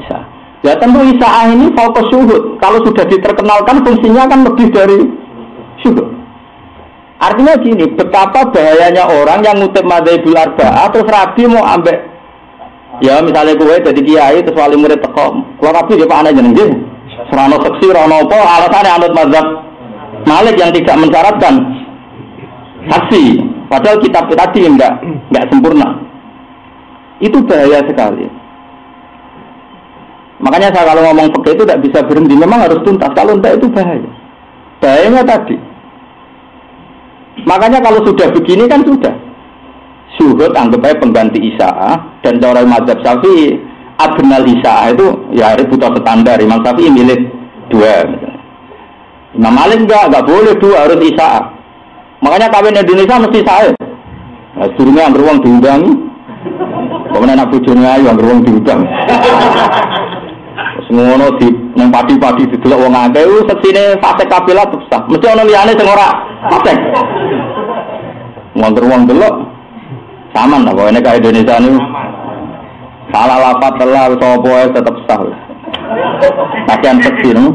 Isya'ah. Ya tentu isya'ah ini fokus syuhud. Kalau sudah diterkenalkan fungsinya kan lebih dari syuhud. Artinya gini, betapa bahayanya orang yang ngutip Madzhabul Arba'ah terus rabi mau ambil. Ya misalnya gue jadi kiai terus wali murid teko. Kalau rabi dia Pak ana jeneng nggih. Serana seksi rono apa alasannya anut mazhab Malik yang tidak mensyaratkan saksi. Padahal kitab tadi enggak sempurna. Itu bahaya sekali. Makanya saya kalau ngomong fikih itu tidak bisa berhenti, memang harus tuntas. Kalau enggak itu bahaya. Bahayanya tadi. Makanya kalau sudah begini kan sudah. Syuhud anggap aja pengganti isya'ah, dan cara mazhab Syafi'i adnal isya'ah itu ya butuh standar. Imam Syafi'i milih 2. Imam Malik enggak boleh 2, harus isya'ah. Makanya kawin Indonesia mesti sahih. Nah, suruhnya yang beruang diundangi. Kemudian anak bojone ayu yang beruang diundang. Ngono di nang padi-padi didelok wong akeh seksine fase kabilah susah. Mesti ana liyane sing ora fase. Wong delok saman lah pokoknya kayak Indonesia ini salah lapat telah sapa wae tetep sah. Pakaian seksi no.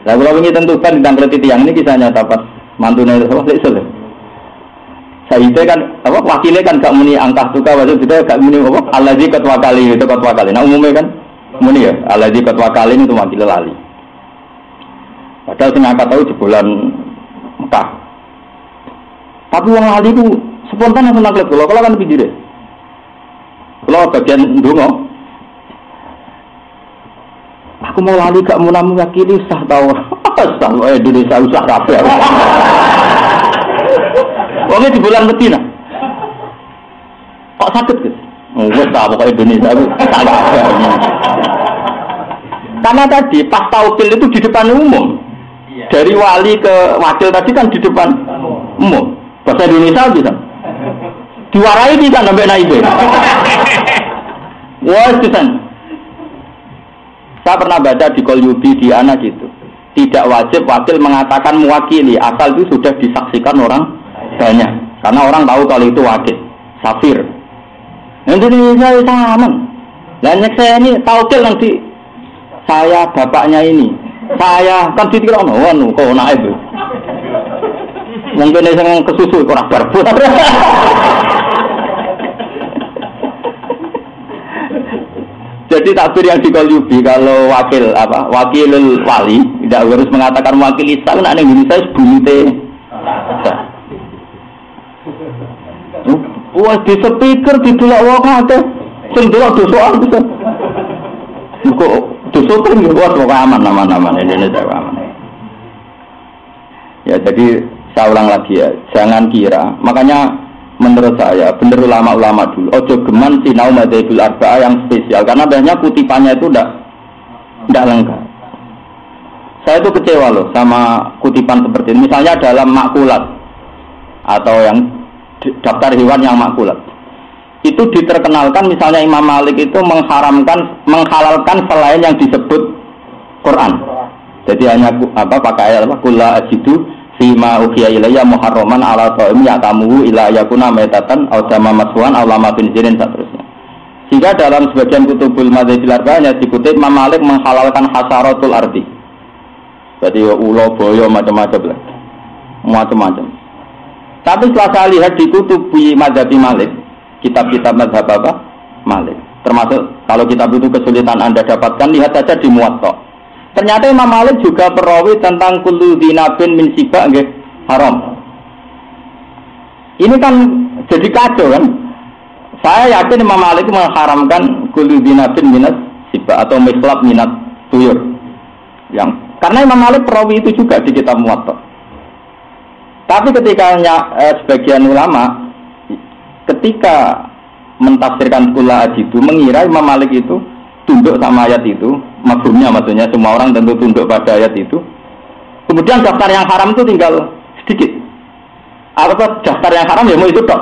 Lah kula wingi tentukan tentang kritik yang ini kisah nyata pas mantune iso. Sayyidnya kan, apa wakilnya kan gak muni angkah tuka wajib kita gak muni apa allazi qad wakali itu qad wakali. Nah umumnya kan muni ya allazi qad wakali itu wakil lali. Padahal sing angkat tahu jebolan Mekah. Tapi wong lali itu spontan langsung nangkep kalau kan pinggir. Kalau bagian ndonga aku mau lali gak munamu wakili sah tau. Sah Indonesia usah kabeh. Wongnya di bulan Medina. Kok sakit guys? Wes tak pokok Indonesia aku salah. Karena tadi pas taukil itu di depan umum. Dari wali ke wakil tadi kan di depan umum. Bahasa Indonesia bisa. Diwarai bisa sampai naik. Wah, Susan. Saya pernah baca di Qalyubi di anak gitu. Tidak wajib wakil mengatakan mewakili asal itu sudah disaksikan orang banyak, karena orang tahu kalau itu wakil, safir. Indonesia itu sama. Dan saya ini taukil nanti saya bapaknya ini, saya kan dikira kok naik itu. Mungkin yang kesusu kurang barbu. Jadi takbir yang dikalubi kalau wakil apa wakilul wali tidak harus mengatakan wakil Islam. Nah Indonesia sebunte. Wah di speaker ditolak wong akeh. Sing delok dosoan bisa. Kok doso kan wah aman Indonesia aman. Ya jadi saya ulang lagi ya, jangan kira. Makanya menurut saya bener ulama-ulama dulu ojo geman sinau Madzhabul Arba'ah yang spesial karena banyak kutipannya itu tidak lengkap. Saya itu kecewa loh sama kutipan seperti ini. Misalnya dalam makulat atau yang daftar hewan yang makulat itu diterkenalkan misalnya Imam Malik itu menghalalkan selain yang disebut Quran. Jadi hanya pakai ayat kulla ajidu fima ukhya ilayya muharraman ala ta'im ya'tamuhu ila yakuna maitatan aw dama maswan aw lama khinzirin seterusnya. Sehingga dalam sebagian kutubul Madzhabul Arba'ah dikutip Imam Malik menghalalkan hasaratul ardi. Jadi ulo boyo macam-macam. Tapi setelah saya lihat di kutub Madzhab Malik kitab-kitab mazhab apa? Malik. Termasuk kalau kitab itu kesulitan Anda dapatkan, lihat saja di Muwatta. Ternyata Imam Malik juga perawi tentang kullu dinabin min siba nggih haram. Ini kan jadi kacau kan? Saya yakin Imam Malik mengharamkan kullu dinabin minas siba atau mislab minat tuyur. Yang karena Imam Malik perawi itu juga di kitab Muwatta. Tapi ketika sebagian ulama ketika mentafsirkan kula ajidu mengira Imam Malik itu tunduk sama ayat itu, mafhumnya maksudnya semua orang tentu tunduk pada ayat itu. Kemudian daftar yang haram itu tinggal sedikit. Apa daftar yang haram ya mau itu tok.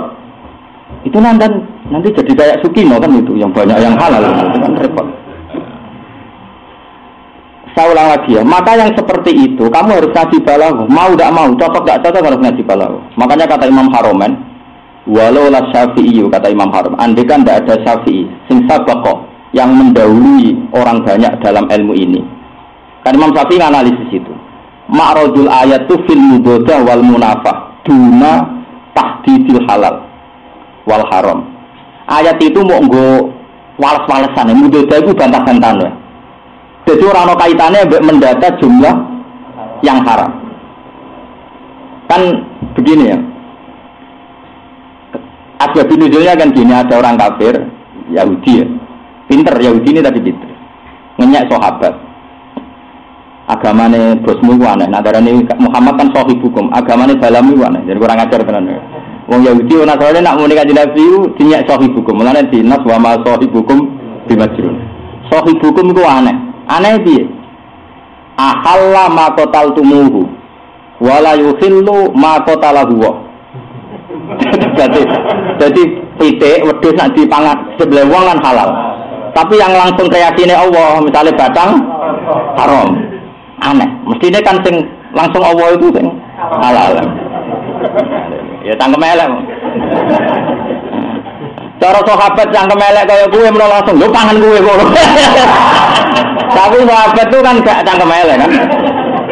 Itu nanti jadi kayak Sukino kan itu yang banyak yang halal itu kan repot. Saya ulang lagi ya, maka yang seperti itu kamu harus ngaji balaghah, mau tidak mau, cocok tidak cocok harus ngaji balaghah. Makanya kata Imam Haromen, walau la Syafi'i, kata Imam Harom, andai kan tidak ada Syafi'i, sing sabaqah yang mendahului orang banyak dalam ilmu ini. Kan Imam Syafi'i analisis itu. Ma'radul ayat tu fil mudodah wal munafah duna tahdidil halal wal haram. Ayat itu mau nggo wales-walesan, mudodah itu bantah-bantahan ya. Jadi orang kaitannya mendata jumlah yang haram. Kan begini ya. Asbab nuzulnya kan gini, ada orang kafir Yahudi ya. Pinter Yahudi ini tadi pinter. Ngenyak sahabat. Agamane bosmu ku aneh. Nah darane Muhammad kan sahih hukum, agamane balamu ku aneh. Jadi kurang ajar tenan. Wong Yahudi ana sore nak muni kanjeng Nabi dinyak sahih hukum. Mulane dinas wa ma sahih hukum bimajrun. Sahih hukum ku aneh. Aneh piye? Ahalla ma qataltumuhu wala yuhillu ma qatalahu. Jadi titik wedhus nak dipangan sebelah wong kan halal. Tapi yang langsung kreasine Allah, misalnya batang haram. Aneh. Mestine kan sing langsung Allah itu sing halal. Ya tangkem elek. Cara sahabat cangkem elek kaya kowe menawa langsung lho pangan kowe ngono. Tapi sahabat itu kan gak cangkem elek kan.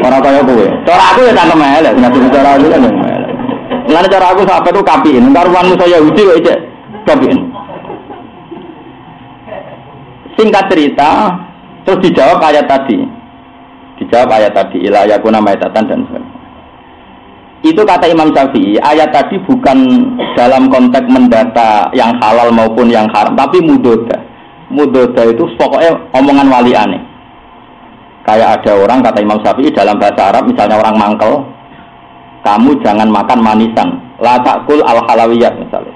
Ora kaya kowe. Cara aku ya cangkem elek, nek cara aku kan elek. Lan cara aku sahabat itu kapiin, karuanmu saya Yahudi kok iki kapiin. Singkat cerita, terus dijawab ayat tadi. Dijawab ayat tadi ila yakuna maitatan dan sebagainya. Itu kata Imam Syafi'i, ayat tadi bukan dalam konteks mendata yang halal maupun yang haram, tapi mudoda. Mudoda itu pokoknya omongan wali aneh. Kayak ada orang kata Imam Syafi'i dalam bahasa Arab, misalnya orang mangkel, kamu jangan makan manisan, la ta'kul al halawiyat misalnya.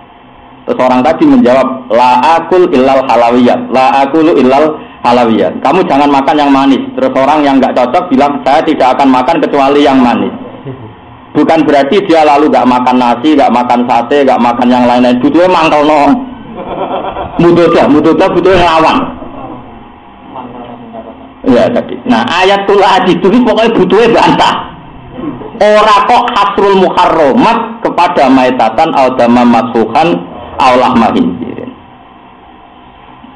Terus orang tadi menjawab, la akul illal halawiyat, la akulu illal halawiyat. Kamu jangan makan yang manis. Terus orang yang nggak cocok bilang, saya tidak akan makan kecuali yang manis. Bukan berarti dia lalu gak makan nasi, gak makan sate, gak makan yang lain-lain. Butuhnya mangkel no. Mudodah butuhnya ngelawan. Ya tadi. Nah ayat tulah itu pokoknya butuhnya bantah. Ora kok hasrul muharramat kepada maitatan au damam masfuhan au lahmahin.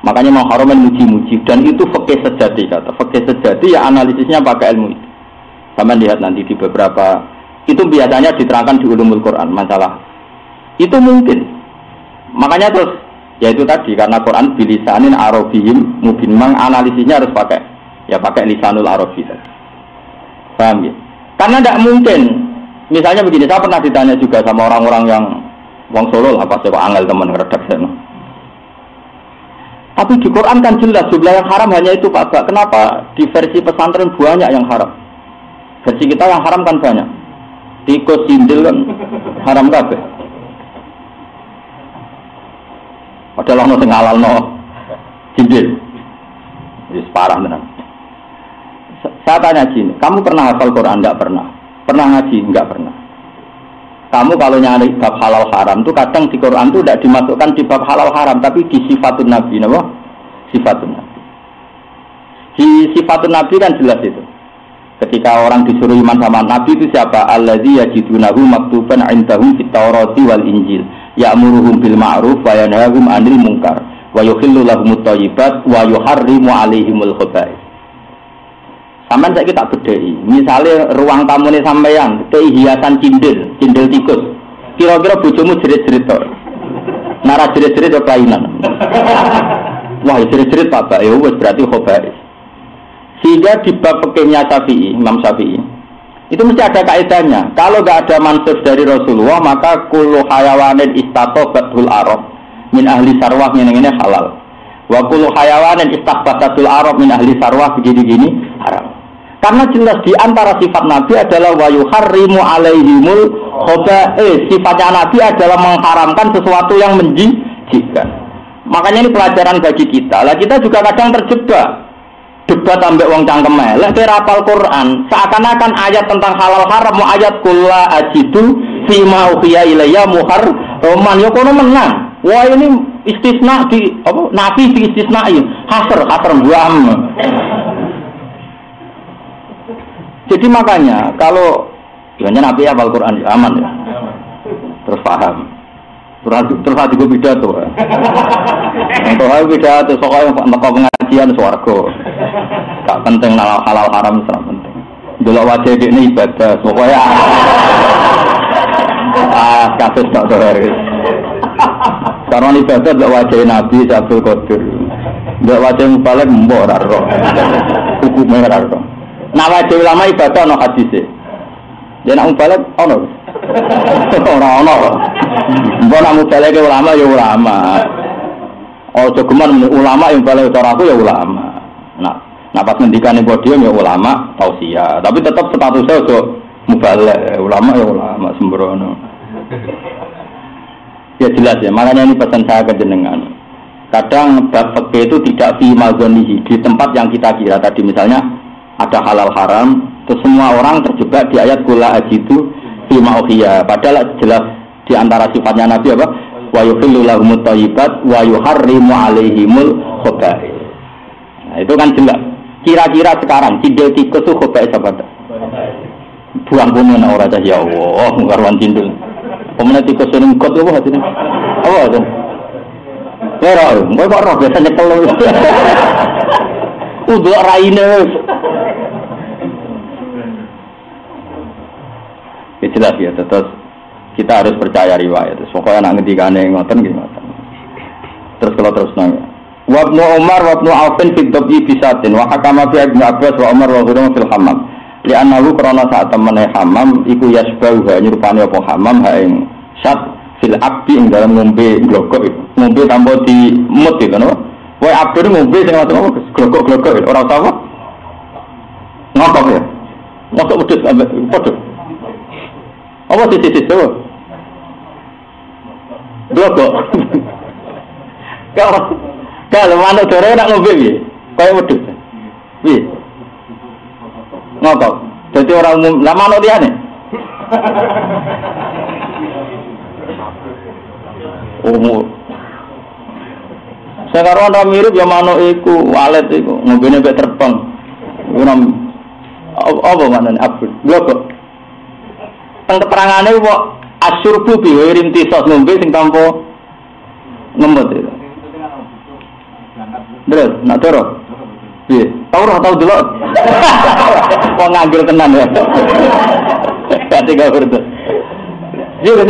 Makanya mau haraman muji-muji dan itu fikih sejati kata. Fikih sejati ya analisisnya pakai ilmu itu. Sama lihat nanti di beberapa itu biasanya diterangkan di ulumul Quran masalah itu mungkin. Makanya terus ya itu tadi karena Quran bilisanin arabiyyin mubin, memang analisisnya harus pakai lisanul arabi tadi. Paham ya? Karena tidak mungkin. Misalnya begini, saya pernah ditanya juga sama orang-orang yang wong Solo lah, pas Pak Angel teman redaksi. Tapi di Quran kan jelas jumlah yang haram hanya itu Pak. Kenapa di versi pesantren banyak yang haram? Versi kita yang haram kan banyak. Tikus sindil kan haram kabeh. Padahal ono sing halalno sindil. Wis parah tenan. Saya tanya gini, kamu pernah hafal Quran? Enggak pernah. Pernah ngaji? Enggak pernah. Kamu kalau nyari bab halal haram tuh kadang di Quran tuh tidak dimasukkan di bab halal haram, tapi di sifatun Nabi, napa? Sifatun Nabi. Di sifatun Nabi kan jelas itu. Ketika orang disuruh iman sama Nabi itu siapa? Alladzi yajidunahu maktuban 'indahum fit Taurati wal Injil, ya'muruhum bil ma'ruf wa yanhahum 'anil munkar, wa yuhillu lahumut thayyibat wa yuharrimu 'alaihimul khaba'ith. Sampeyan saiki tak bedheki. Misale ruang tamune sampeyan, kei hiasan cindil tikus. Kira-kira bojomu jerit-jerit to. Nara jerit-jerit ya kelainan. Wah, jerit-jerit apa? Ya wis berarti khaba'is. Sehingga di bab fikihnya Syafi'i, Imam Syafi'i, itu mesti ada kaidahnya. Kalau enggak ada mansukh dari Rasulullah, maka kullu hayawanin istatabatul arab min ahli sarwah ini halal. Wa kullu hayawanin istaqbatatul arab min ahli sarwah begini-gini haram. Karena jelas di antara sifat Nabi adalah wa yuharrimu alaihimul khaba'is. Sifatnya Nabi adalah mengharamkan sesuatu yang menjijikkan. Makanya ini pelajaran bagi kita. Lah kita juga kadang terjebak debat ambek wong cangkem elek kira hafal Quran. Seakan-akan ayat tentang halal haram mau ayat kulla ajidu fi ma uhiya ilayya muharraman yo kono menang. Wah ini istisna di apa nafi di istisnai hasr buam. Jadi makanya kalau hanya nabi hafal Quran aman ya. Terus paham. Terus hati gue pidato. Untuk hal pidato soalnya untuk pengajian swarga. Gak penting halal haram sangat penting. Delok wajah ini ibadah pokoknya. Kasus tak terus. Karena ibadah delok wajah Nabi Abdul Qadir. Delok wajah Mubalik mbok ora ro. Hukume ora ro. Nah wajah ulama ibadah ono hadise. Ya nak Mubalik ono. Ora ono. Mbok nak Mubalik ulama ya ulama. Ojo geman ulama yang balik cara aku ya ulama. Nah pas ngendikane podium ya ulama tausiah, tapi tetap statusnya ojo mubalek, ulama ya ulama sembrono. Ya jelas ya, makanya ini pesan saya ke jenengan. Kadang bab fikih itu tidak fi mazonihi di tempat yang kita kira tadi misalnya ada halal haram, terus semua orang terjebak di ayat kula ajidu fi ma'ukhiyah. Padahal jelas di antara sifatnya Nabi apa? Wa yuhillu lahumut thayyibat wa yuharrimu 'alaihimul khaba'is. Nah, itu kan jelas. Kira-kira sekarang cindil tikus itu khaba'is apa enggak? Buang punya ora cah ya Allah, ngarwan cindil. Pemene tikus ning got apa hadine? Apa itu? Ora, kowe kok ora biasa nyekel. Udah raine. Ya jelas ya, terus kita harus percaya riwayat. Pokoknya nak ngendikane ngoten nggih ngoten. Terus kalau terus nang. Wa Ibnu Umar wa Ibnu Aufin fi dhabi bisatin wa hakama fi Ibnu Abbas wa Umar wa Ghairuhum fil hammam. Li annahu karena saat temene hammam iku yasbau ha nyrupane apa hammam ha ing sat fil abdi ing dalam ngombe glogok iku. Ngombe tanpa di mut itu no. Wae abdi ngombe sing ngono glogok-glogok ora usah apa. Ngotok ya. Ngotok wedhus ambek padha. Apa sisi-sisi itu? Blogok. Kalau manuk dore nak ngombe piye? Kaya wedhus. Piye? Ngotot. Dadi orang umum, lah manuk liyane. Umur. Sekarang ora mirip ya manuk iku, walet iku, ngombene mek terbang. Ora apa manane abd. Blogok. Teng keterangane kok asyurbu bi wirim tisos ngombe sing tanpa ngembet itu. Terus, nak terus. Piye? Tahu delok. Kok nganggur tenan ya. Kate gak berdo. Iya.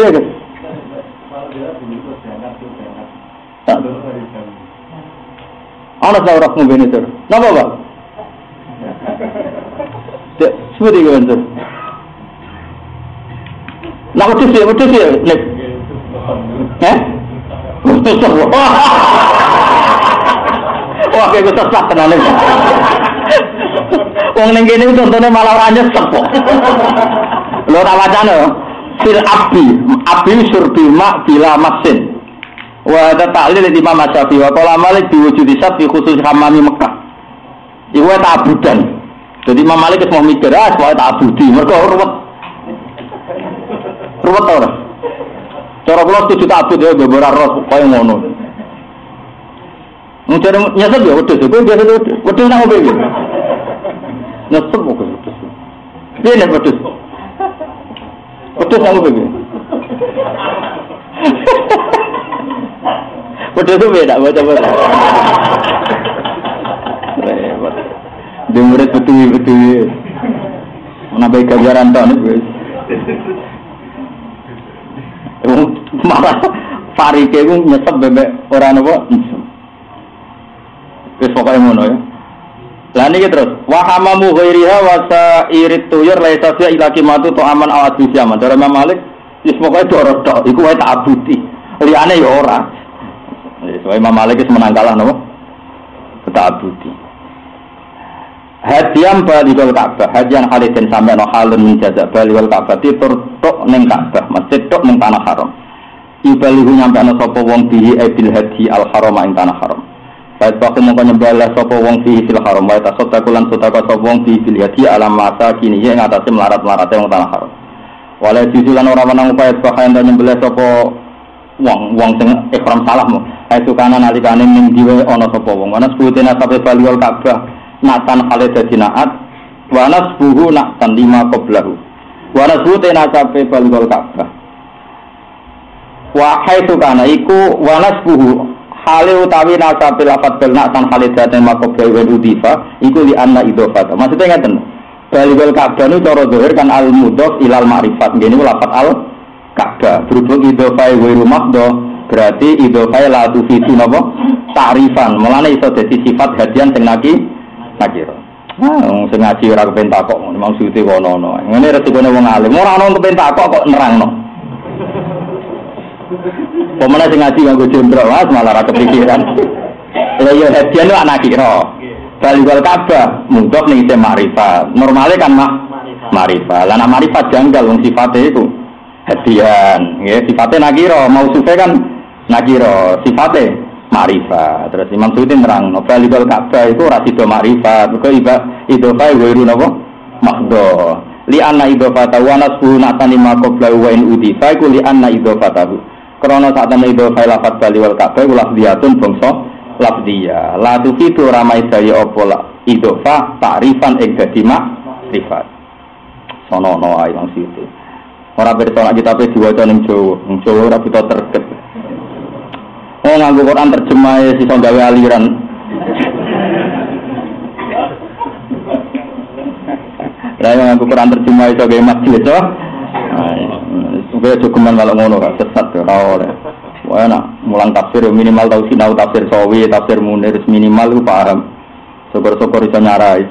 Ana ta ora ngombe itu. Napa, Pak? Sebut iki bentuk. Nah, betul sih, nek. Wah, kayak gue sesat tenan iki. Wong ning kene contone malah ora nyesep kok. Lho tak wacane yo. Fil abdi surbi ma bila maksin. Wa ada ta'lil di Imam Syafi'i wa qala Malik diwujudi sat fi khusus hamami Mekah. Iku tak abudan. Jadi Imam Malik wis mau mikir, soal tak abudi, mergo ruwet. Ruwet ta ora? Cara kula setuju tak abud ya beberapa ros kaya ngono. Mencari nyesep ya wedhus, kowe biasa wedhus nang opo iki? Nyesep kok wedhus. Piye nek wedhus? Wedhus nang opo iki? Wedhus itu beda baca-baca. Di murid betul. Menambah ganjaran tahun itu. Malah parike ku nyesep bebek ora napa nyesep. Wis pokoke ngono ya. Lah niki terus wa hamamu ghairiha wa sa'irit tuyur laisa fi ilaki matu to aman awadu siaman. Cara Imam Malik wis pokoke doro tok iku wae tak abuti. Liyane ya ora. Wis wae Imam Malik wis menang kalah napa? Tak abuti. Hadiam baligul Ka'bah, hadian halidin sampeyan halun min jazak baligul Ka'bah tur tok ning Ka'bah, masjid tok ning tanah haram. Ibalihu nyampe ana sapa wong bihi bil hadi al haram ing tanah haram. Baik baku mongko nyembala sapa wong bihi fil haram wa tasaddaqulan sodaka sapa wong bihi bil hadi alam masa kini ing atase melarat-melarate wong tanah haram. Wala jujulan ora menang upaya bahan nyembala sapa wong sing ihram salahmu. Hai sukana nalikane ning diwe ana sapa wong. Ana sebutena sampai baligul Ka'bah. Natan khalid dinaat wa nasbuhu natan lima qablahu wa nasbuhu nasabe baligul Ka'bah wa haitsu kana iku wa nasbuhu hale utawi nasabe lafat bel natan khalid dinaat qablahu wa udifa iku li anna idhofat maksudnya ngeten baligul Ka'bah niku cara zahir kan al mudhof ilal ma'rifat ngene lafat al Ka'bah berhubung idhofai wa rumahdo berarti idhofai la tufidu napa ta'rifan mulane iso dadi sifat hadian sing nakira. Sing ngaji ora kepen takok, maksude wono-ono. Ngene resikone wong alim, ora ono kepen takok kok nerangno. Pemene sing ngaji nganggo jendro, malah ora kepikiran. Lha yo hadiah nek nakira. Baligul Ka'bah mundhok ning isih makrifat. Normale kan makrifat. Lah nek makrifat janggal wong sifate iku hadiah. Nggih, sifate nakira, mausufe kan nakira, sifate ma'rifat. Terus Imam Suyuti nerang baligul Ka'bah itu ora sida ma'rifat mergo idhofah wiru napa mahdho li anna idhofata wa nasbu natani ma qabla wa in udifa iku li anna idhofatahu krana sak temene idhofah lafat baligul Ka'bah lafdiyatun bangsa lafdiyah la tufitu ramai daya apa la idhofah ta'rifan ing dadi ma'rifat sono ae Imam Suyuti ora pirsa kita pe diwaca ning Jawa ora bisa terget. Oh nganggo Quran terjemah sisa gawe aliran. Lah nganggo Quran terjemah iso gawe masjid to. Supaya cukuman kalau ngono gak sesat ora oleh. Wah enak mulang tafsir minimal tau sinau tafsir Sawi, tafsir Munir minimal ku paham. Syukur-syukur iso nyarai.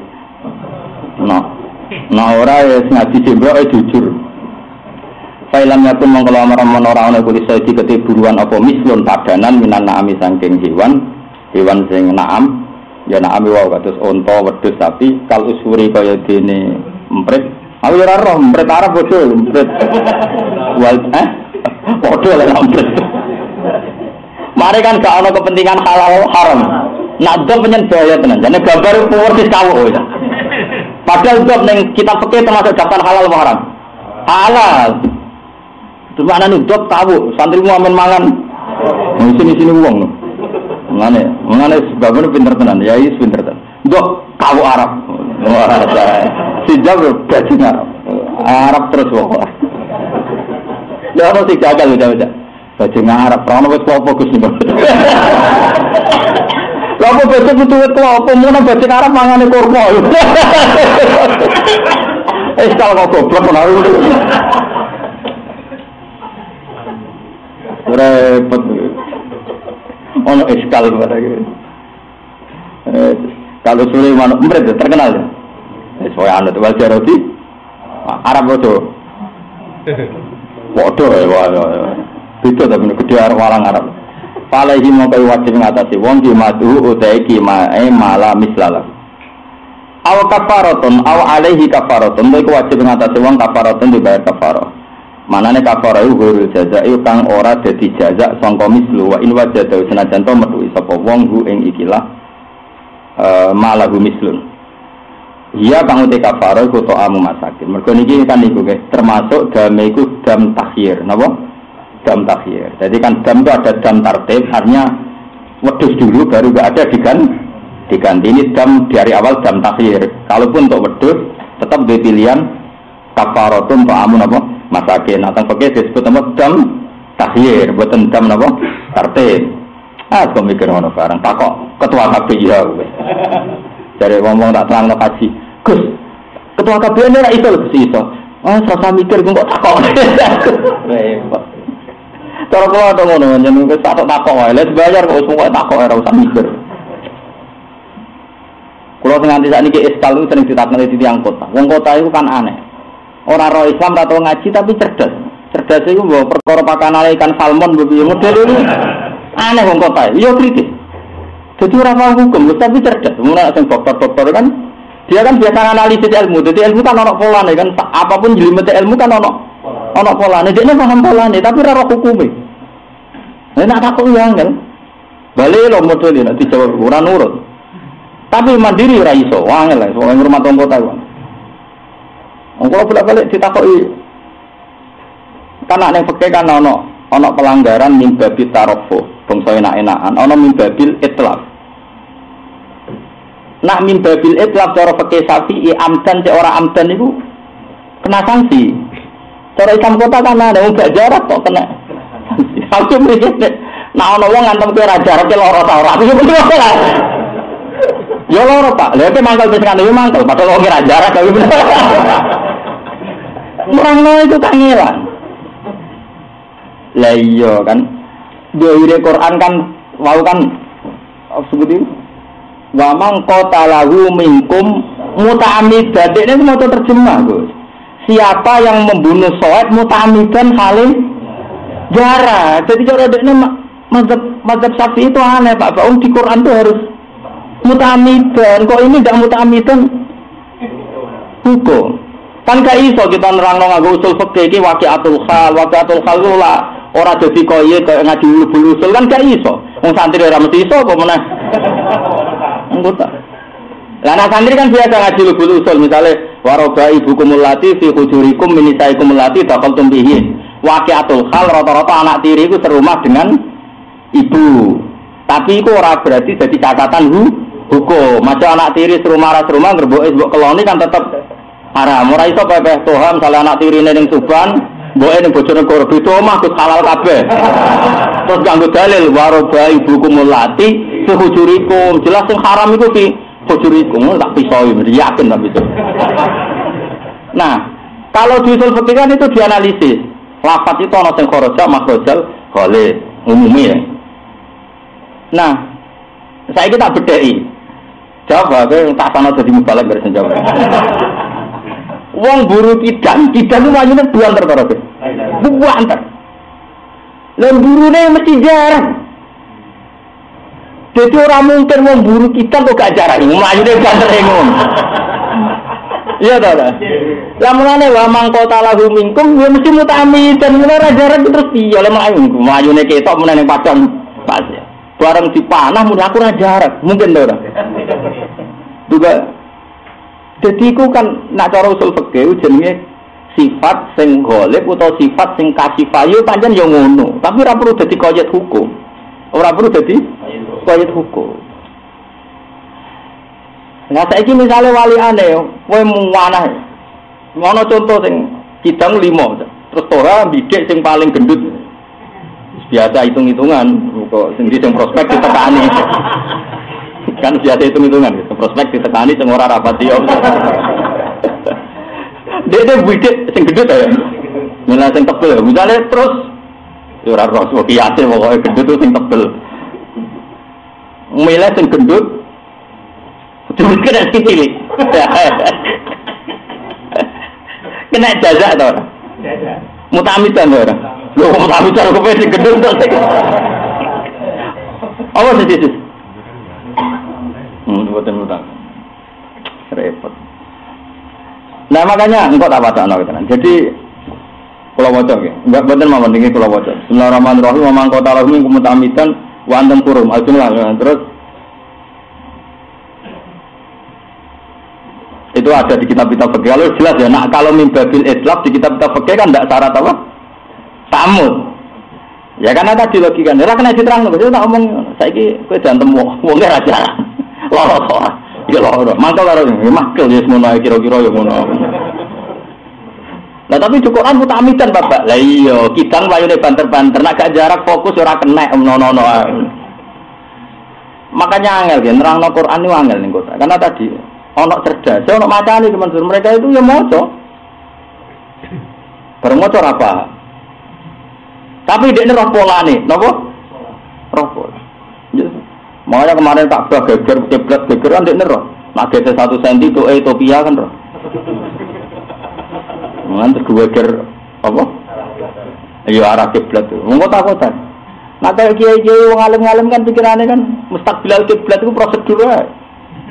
Nah ora wis ngaji jembro jujur. Failam yakun mongkolo amaran ora ana kulis saiki kete buruan apa mislun padanan minan naami saking hewan sing naam ya naam wae kados unta wedhus sapi kal usuri kaya dene emprit aku ora roh emprit Arab bodho emprit wal bodho lek emprit mari kan gak ana kepentingan halal haram nak dok penyen bahaya tenan jane gambar persis kawuk padahal dok ning kitab fikih termasuk daftar halal apa haram halal. Cuma ana nudok tahu santri mu amen mangan. Sini wong. Mengane sebabane pinter tenan, ya is pinter tenan. Ndok tahu Arab. Sijab bajing Arab terus kok. Ya ono sing gagal udah. Bajing Arab rono wis klopo Gus niku. Lha kok bajing kudu klopo mun bajing Arab mangane kurma. Kalau kok goblok menawa. Repot. Ono eskal barang. Kalau Sulaiman empret terkenal. Soe anu tuh baca roti. Arab bodoh. Bodoh ya. Itu tapi gede orang Arab. Palehi mau kaya wajib ngatasi wong di madu utai kimae malah mislala. Aw kafaratun aw alaihi kafaratun. Itu wajib ngatasi wong kafaratun dibayar kafarah. Manane kafarah hurul jaza kang ora dadi jaza sangka mislu wa in wajada senajan to metu sapa wong hu ing ikilah malahu mislun. Iya kang uti kafarah kuto amu masakin. Mergo niki kan niku guys termasuk dam iku dam takhir, napa? Dam takhir. Jadi kan dam itu ada dam tartib, artinya wedhus dulu baru enggak ada diganti. Ini dam dari awal dam takhir. Kalaupun untuk wedhus tetap di pilihan kafaratun to amu napa? Masakin atau pakai disebut nama dam takhir buatan dam apa tartib kau mikir mana barang takok ketua KPI dari ngomong tak terang lokasi Gus ketua KPI ini lah itu iso selesai mikir gue kok takok Cara kula to ngono jeneng wis tak takok wae. Lah bayar kok semua takok ora usah mikir. Kula sing nganti sakniki iskal itu sering ditakoni tiyang kota. Wong kota itu kan aneh. Ora ro Islam ora tau ngaji tapi cerdas. Cerdas iku mbok perkara pakanane ikan salmon piye model itu. Aneh wong kota. Yo kritis. Jadi ora paham hukum tapi cerdas. Mulane sing dokter-dokter kan dia kan biasa analisis ilmu. Jadi ilmu kan ono polane kan apapun jelimet ilmu kan ono polane. Dekne paham polane tapi ora roh hukume. Nek takok yo angel. Bali lho model nek dijawab ora nurut. Tapi mandiri ora iso, angel lah wong rumah tangga ta kok. Wong kula bolak-balik ditakoki. Kan nek fikih kan ono pelanggaran mimbabil tarofu, bangsa enak-enakan, ono mimbabil itlaf. Nak mimbabil itlaf cara fikih Syafi'i amdan cek ora amdan iku kena sanksi. Cara Islam kota kan ada wong gak jarak kok kena. Aku mikir nek ono wong ngantem kowe ra jarak lara ta ora. Aku mikir ya loro Pak, lha iki mangkel wis kan yo mangkel, padahal kok ora jarak tapi bener. Merangno itu kangelan. Lah iya kan. Doire Quran kan wau kan seperti wa man qatalahu minkum muta'ammidan. Ini mau terjemah, Gus. Siapa yang membunuh Soed muta'ammidan halin jarak. Jadi cara dekne mazhab Syafi'i itu aneh, Pak. Bahwa di Quran itu harus muta'ammidan, kok ini tidak muta'ammidan hukum kan gak iso kita nerangno nganggo usul fikih iki waqi'atul khal lah ora dadi koyo ngaji usul kan gak iso wong santri ora mesti iso apa meneh anggota lah nek santri kan biasa ngaji usul misale waroba ibukum lati fi hujurikum minisaikum lati dakaltum bihi waqi'atul khal rata-rata anak tiri iku serumah dengan ibu tapi itu ora berarti jadi catatan hukum. Macam anak tiri serumah ngerboke mbok keloni kan tetap haram. Ora iso pepeh toham salah anak tirine ning Tuban, mboke ning Bojonegoro itu omah Gus halal kabeh. Terus nganggo dalil waroba ibukum lati sehujurikum. Jelas sing haram iku fi hujurikum. Tak pisoi yakin tak bisa. Nah, kalau di usul fikih kan itu dianalisis. Lafaz itu ana sing kharaja makhrajal ghalib umumnya. Nah, saya kita bedai. Jawab, tak sana jadi mubalak beres jawab. Wong buru kidang itu wajibnya buang terus. Buang ter. Lalu burunya mesti jarang. Jadi orang mungkin wong buru kidang kok gak jarang. Wajibnya gak terengun. Iya tahu tak? Lamunane wa mangkota lahu minkum, ya mesti mutami dan mulai jarang terus dia lemah. Wajibnya ketok meneng padang pasti. Barang dipanah mun aku ora jarak, mungkin to ora. Juga dadi iku kan nek cara usul fikih jenenge sifat sing ghalib utawa sifat sing kasifayu pancen ya ngono, tapi ora perlu dadi qayyid hukum. Ora perlu dadi qayyid hukum. Nah saiki misale waliane kowe muwanah. Ngono contoh sing kidang 5, terus ora bidik sing paling gendut. Biasa hitung-hitungan kok sendiri yang prospek ditekani kan biasa hitung-hitungan prospek ditekani sing ora rapati yo dia bidik sing gede ta ya milih sing tebel misale terus ora ros kiate pokoke gendut sing tebel milih sing gendut terus kena cilik kena jazak to ora jazak mutamidan to ora lho tapi cara kowe sing gendut to sik. Awas sih. Mboten utang. Repot. Nah makanya engko tak wacana tenan. Jadi kula waca nggih. Enggak mboten mawon niki kula waca. Bismillahirrahmanirrahim. Wa man qala lahum minkum mutamidan wa antum qurum. Terus itu ada di kitab-kitab fikih. Kalau jelas ya, nak kalau mimbabil itlaf di kitab-kitab fikih kan enggak syarat apa? Tamu. Ya karena tadi logika, ora kena diterangno, kok tak omong saiki kowe jantem wong ora jalan. Loro to. Ya loro. Mangkel karo makel ya semono kira-kira ya ngono. Nah tapi di Quran mutamidan Bapak. Lah iya, kidang wayune banter-banter nek gak jarak fokus ora kena nono. Makanya angel ya nerangno Quran niku angel ning kota. Karena tadi ono cerdas, ono macane teman mereka itu ya maca. Bareng maca apa? Tapi dia roh polane, napa? Roh pola. Makanya kemarin Ka'bah geger kiblat gegeran dia roh. Nak geser 1 cm itu Ethiopia kan roh. Nanti geger apa? Iya arah kiblat itu. Wong kota-kota. Nah kayak kiai-kiai wong alim-alim kan pikirannya kan mustaqbilal kiblat itu prosedur ae.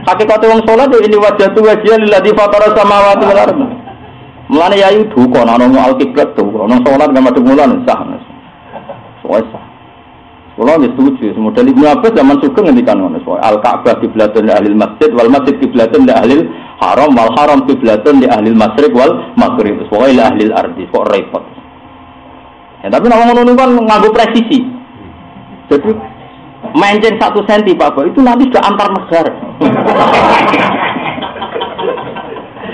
Hakikate wong salat ini wajah tu wajah lillazi fatara samawati wal ardh. Mulane yayu duka ana wong al-kiblat tuh, ana salat gak madhep mulan sah. Sah. Kalau nggak setuju, model Ibnu Abbas zaman Sugeng ngendikan ngono, al-Ka'bah kiblatun li ahli masjid wal masjid kiblatun li ahli haram wal haram kiblatun li ahli masyriq wal maghrib. Pokoke li ahli ardi, kok repot. Ya, tapi nek ngono kan nganggo presisi. Jadi menceng 1 cm Pak, itu nanti sudah antar negara.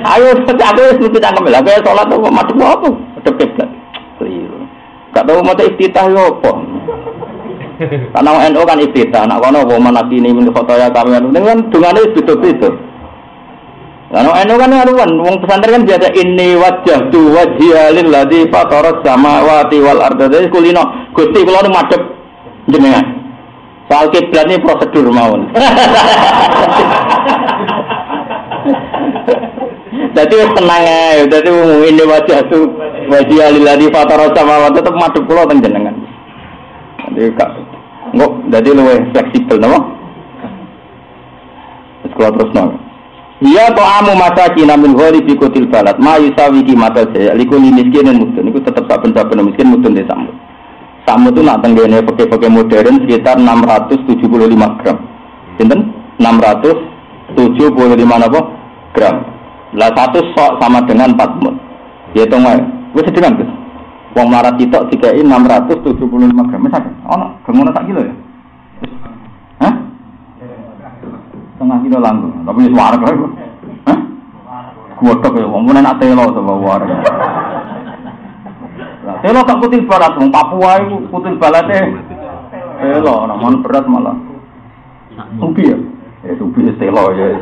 Ayo aku wis mesti cangkem lha kaya salat kok madhep apa? Madhep kiblat. Keliru. Gak tahu mau iftitah yo apa. Karena NU kan iftitah, nak kono apa manakini min khotoya kami kan dungane wis beda-beda. Karena NU kan ngaruan wong pesantren kan biasa inni wajjahtu wajhiya lillazi fataras samawati wal ardh. Kulino Gusti kula nu madhep jenengan. Soal kiblat ini prosedur mawon. Jadi tenang ae, dadi ini wajjahtu wajhiya lillazi fataras samawati tetep madhep kula teng jenengan. Jadi enggak, jadi luwih fleksibel, nama? Sekolah terus nol. Iya to'amu masakin min ghalibi kutil balat ma yusawi qimata saya likuli miskinin mudun. Itu tetap saben-saben miskin mudun di samud. Samud itu nak tenggene pakai modern sekitar 675 gram. Sinten? 675 apa? Gram. Lah 1 sok sama dengan 4 mud. Hitung ae. Wis sedengan, Gus. Wong melarat sitok dikai 675 gram. Mesake. Ono gemono sak kilo ya? Hah? Setengah kilo langkung. Tapi wis wareg ae. Hah? Kuotok ya wong menak telo to wareg. Lah telo tak kutil balat wong Papua iku kutil balate telo namanya berat malah. Ubi ya? Ubi telo ya.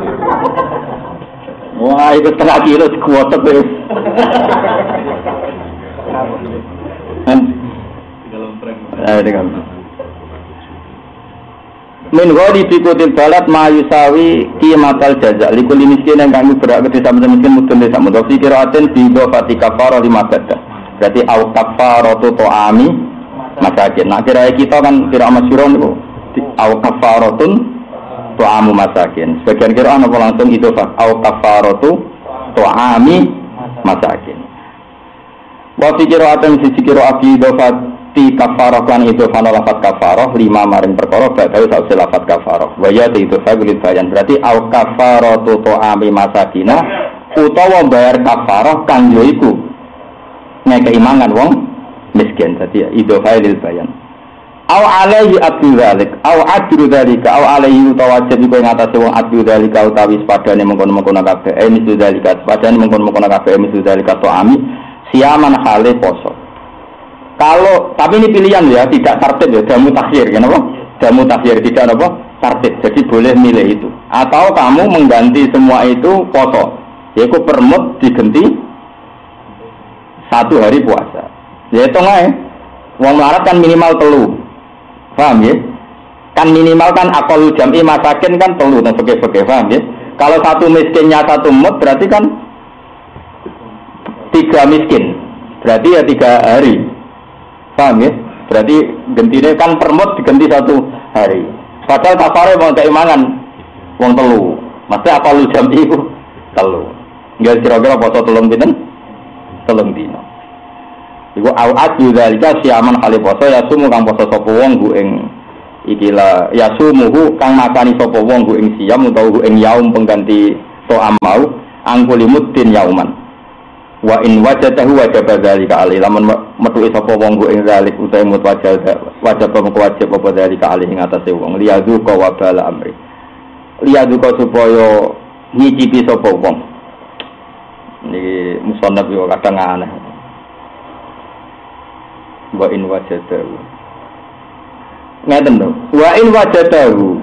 Wah, itu setengah kilo kuotok ya. Min ghadi fi kutil balat ma yusawi qimatal jaza likul miskin yang kami berak ke desa miskin mudun desa mudun fi qiraatin bi dhafati kafarah 5 badah berarti au kafaratu ta'ami masakin. Nah kira kita kan kira masyhur niku au kafaratun ta'amu masakin. Sebagian kira ana langsung itu fa au kafaratu ta'ami masakin. Wa fi qiraatin sisi qiraat bi dhafati kafarah kan itu fana lafat kafarah 5 maring perkara badhe sak lafat kafarah wa ya itu fa'ilul bayan berarti au kafaratu ta'ami masakina utawa bayar kafarah kang yo iku ngekeki mangan wong miskin dadi itu fa'ilul bayan au alaihi abdu dzalik au adru dzalika au alaihi utawa wajib iku ing atase wong adru dzalika utawi sepadane mengkono-mengkono kabeh misal dzalika sepadane mengkono-mengkono kabeh misal dzalika ta'ami siaman hale poso. Kalau tapi ini pilihan ya, tidak tartib ya, jamu takhir, kenapa? Jamu takhir tidak apa? Tartib. Jadi boleh milih itu. Atau kamu mengganti semua itu poso. Yaitu permut diganti 1 hari puasa. Ya itu nggak ya? Wong melarat kan minimal telu. Paham ya? Kan minimal kan akal jam'i masakin kan telu dan sebagainya. Paham ya? Kalau 1 miskinnya 1 mut berarti kan 3 miskin. Berarti ya 3 hari. Paham ya? Berarti gentine kan permut diganti 1 hari. Padahal kafare mau keimangan wong telu. Maksudnya apa lu jam iku telu. Enggak kira-kira poso 3 pinten? 3 dina. Iku awat dzalika siaman kali poso ya sumu kang poso sapa wong ku ing ikilah ya sumuhu kang makani sapa wong ku ing siam utawa ku ing yaum pengganti so'am mau angkulimuddin yauman. Wa in wajadahu wajaba dzalika alaihi lamun metu sapa wong go ing zalik utahe mut wajib wajib apa dzalika alaihi ngatasé wong liyadzuqa wa bala amri liyadzuqa supaya nyicipi sapa wong niki musannaf yo kadang aneh wa in wajadahu ngeten lho wa in wajadahu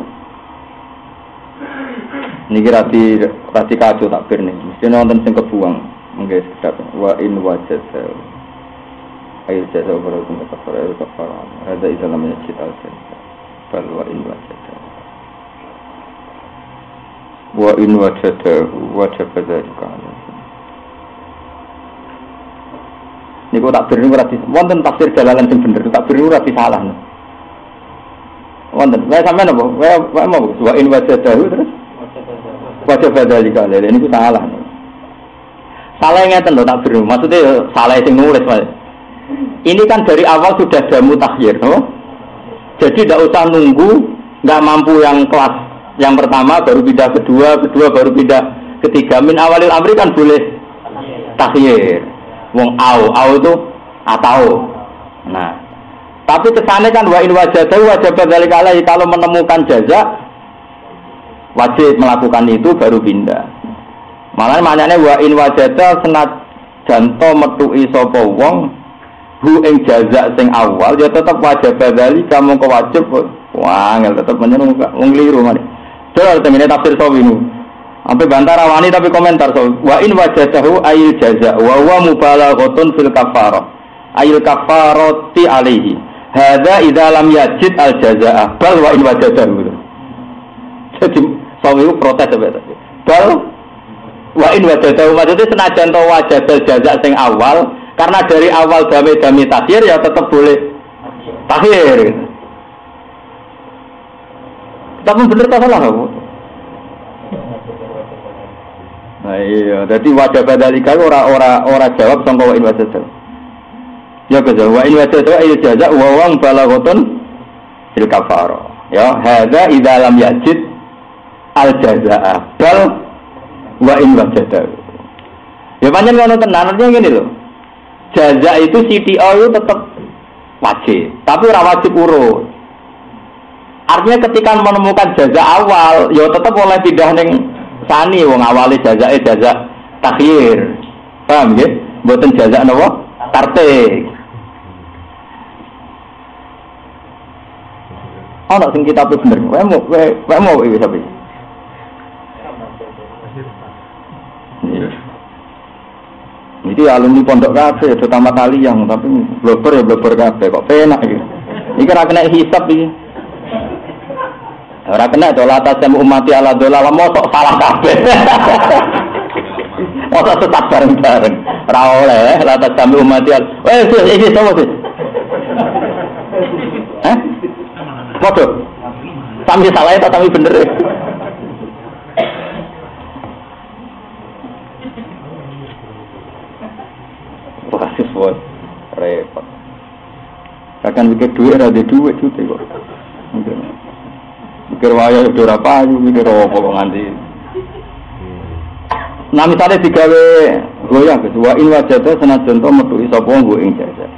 niki rati kacu takbir nih mesti wonten sing kebuang. Nggih, sedap. Wa in wajada. Ayo jaza beratun kafara ayo kafara. Ada itu namanya cita cita. Balwa in wajada. Wa in wajada wajib dzalika. Niku takbir niku ora wonten tafsir dalalan sing bener, takbir niku ora salah. Wonten. Wae sampean apa? Wae mau wa in wajada terus wajib dzalika. Lha niku salah. Salah ngeten lho takbir. Maksudnya salah sing nulis wae. Ini kan dari awal sudah ada mutakhir, no? Jadi tidak usah nunggu, nggak mampu yang kelas yang pertama baru pindah kedua baru pindah ketiga. Min awalil amri kan boleh takhir. Wong au itu atau. Nah, tapi kesannya kan wa in wajadahu wajib dzalika alaihi, kalau menemukan jaza wajib melakukan itu baru pindah. Malah maknanya wa in wajada senajan to metuki sapa wong hu ing jaza sing awal ya tetep wajib badali kamu kewajib wah ngel tetep menyen wong kliru mari terus tengene tafsir sawinu sampai bantara wani tapi komentar so wa in wajadahu ayil jaza wa huwa mubalaghatun fil kafarah ayil kafarati alaihi hadza idza lam yajid al jazaa bal wa in wajadahu jadi sawinu protes tadi bal wa in wajadahu maksudnya senajan to wajib jaza sing awal karena dari awal dami takhir ya tetap boleh takhir. Tapi bener tak salah kamu? Nah iya, jadi wajib badalika ora jawab sangka wa in wajadahu. Ya kejawab wa in wajadahu ayu jaza wa wang balaghatun fil kafarah. Ya, hadza idza lam yajid al jazaa bal wa in wajadahu. Ya pancen ngono tenan artinya ngene lho. Jaza itu CTO itu tetap wajib, tapi ora wajib urut. Artinya ketika menemukan jaza awal, ya tetap oleh pindah ning sani wong awale jaza takhir. Paham nggih? Mboten jaza napa? Tartik. Ana sing kitab bener. Wae mau iki sampe. Ini alumni pondok kafe, itu tamat aliyah, tapi blogger kafe, kok penak gitu. Ini kena hisap ini. Orang kena itu latas yang umati ala dolala, mosok salah kafe. Mosok tetap bareng-bareng. Rawoleh, latas yang umati ala. Ini sama sih. Waduh, sambil salah itu, tapi bener ya. Kasus buat repot. Akan mikir duit ada duit juga kok. Mikir waya udah apa aja, mikir apa kok nganti. Nah misalnya digawe goyang, wa in wajada senajan to metu sapa wong ing jaza.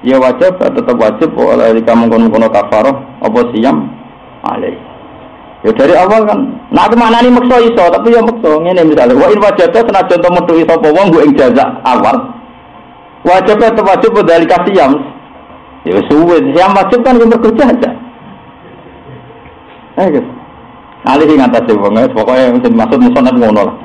Ya wajib tetap wajib oleh kamu kono kafarah apa siam alai. Ya dari awal kan. Nah kemanani maksa iso, tapi ya maksa ngene misalnya wa in wajada senajan to metu sapa wong ing jaza awal. Wajib atau wajib dari kasiham, ya suwe. Yang wajib kan yang bekerja aja. Guys, alih ingat aja bang, pokoknya yang dimaksud musonat ngono lah.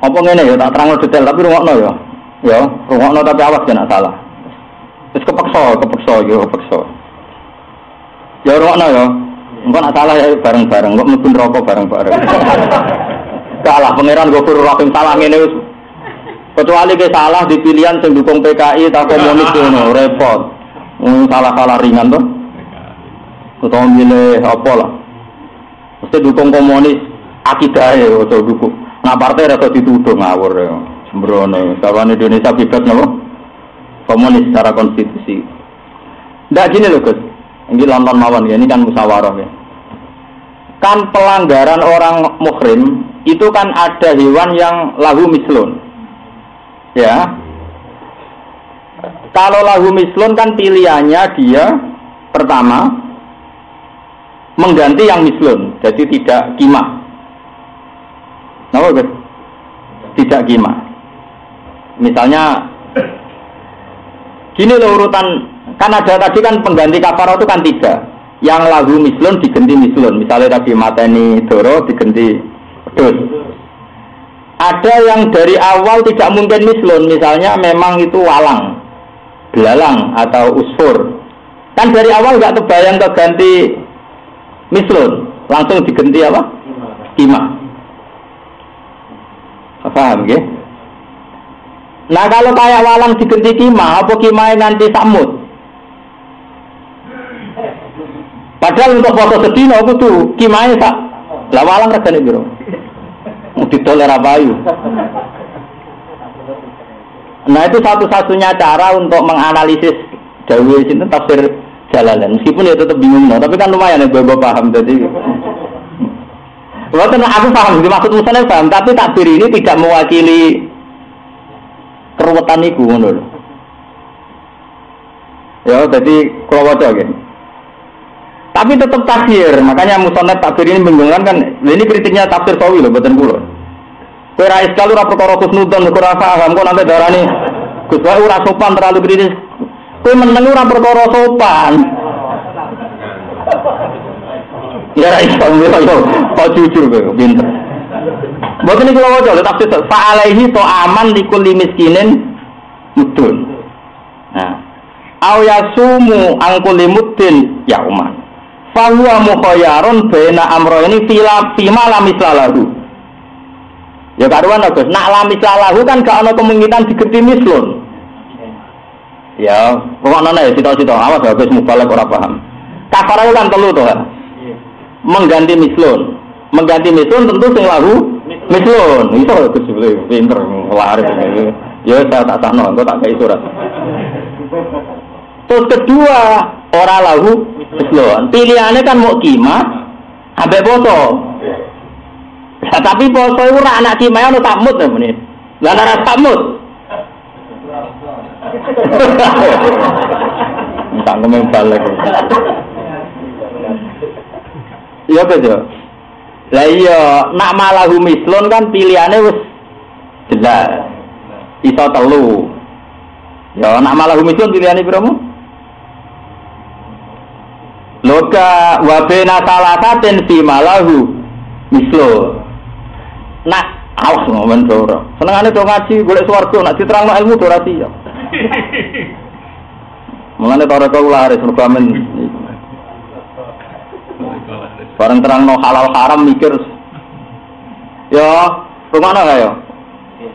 Apa ngene ya? Tak terang detail tapi rungokno ya. Ya, rungokno tapi awas jangan salah. Terus kepeksa. Ya rokno ya. Engko nak salah ya bareng-bareng, kok mlebu neraka bareng-bareng. Salah pangeran Ghafurur Rahim salah ngene wis. Kecuali ke salah di pilihan sing dukung PKI ta komunis ngono, repot. Salah-salah ringan to. Utawa milih apa lah. Mesti dukung komunis akidahe utawa dukung. Nah partai rada dituduh ngawur ya. Sembrono. Kawan Indonesia bebas napa? Komunis secara konstitusi. Ndak gini loh Gus. Ini London mawon ya, ini kan musyawarah ya. Kan pelanggaran orang muhrim itu kan ada hewan yang lahu mislun. Ya. Kalau lahu mislun kan pilihannya dia pertama mengganti yang mislun, jadi tidak qimah. Napa Gus? Tidak qimah. Misalnya gini loh urutan Kan ada tadi kan pengganti kafarah itu kan 3. Yang lahu mislun diganti mislun. Misalnya tadi mateni doro diganti pedus. Ada yang dari awal tidak mungkin mislun, misalnya memang itu walang, belalang atau usfur. Kan dari awal nggak terbayang keganti mislun, langsung diganti apa? Kima. Paham ya? Nah kalau kayak walang diganti kima, apa kimai nanti samut? Padahal untuk foto sedino aku tuh kimai tak, lah walang regane piro? Ditolak apayu. Nah itu satu-satunya cara untuk menganalisis dawuh sinten tafsir Jalalain. Meskipun ya tetap bingung, tapi kan lumayan ya gue paham jadi. Walaupun aku paham, dimaksud Musanya paham, tapi takbir ini tidak mewakili keruwetan iku ngono lho. Ya, jadi kalau waca gitu. Tapi tetap tafsir, makanya Musanya takbir ini membingungkan kan. Ini kritiknya tafsir Sawi lho, boten kula. Kowe ra iskal ora perkara kusnudon ora paham kok nanti darani Gus wae ora sopan terlalu kritis. Kowe meneng ora perkara sopan. Ya ra iso yo kok jujur kowe pinter. Mboten iki lho waca tafsir fa alaihi to aman likulli miskinin mudun. Nah, au yasumu angkuli muddin yauman. Fa huwa mukhayyarun baina amrayni fima lam islalahu. Ya karuan Agus, nak lamis lalahu kan gak ana kemungkinan digerti mislun. Ya, pokoknya ya cita-cita awas ya wis mubalek ora paham. Kafarah kan telu to. Mengganti mislun. Mengganti mislun tentu sing lahu mislun. Iso Gus pinter laris. Ya saya tak sano, engko tak kei surat. Terus kedua, ora lahu mislun. Pilihannya kan mau kima ambek poso. Nah, tapi poso itu anak kimai ono takmut ya menit. Lah ora takmut. Tak ngomong balik. Iya betul. Lah iya, nak malahu mislun kan pilihannya wis jelas. Iso telu. Ya nak malahu mislun pilihannya piramu? Loka wa bena salasatin fi malahu mislun. Nak awas ngomen ora. Senengane do ngaji golek swarga, nak diterangno ilmu do ora siap. Mulane para kula laris mergo amen. Bareng terangno halal haram mikir. Ya, rumana gak ya?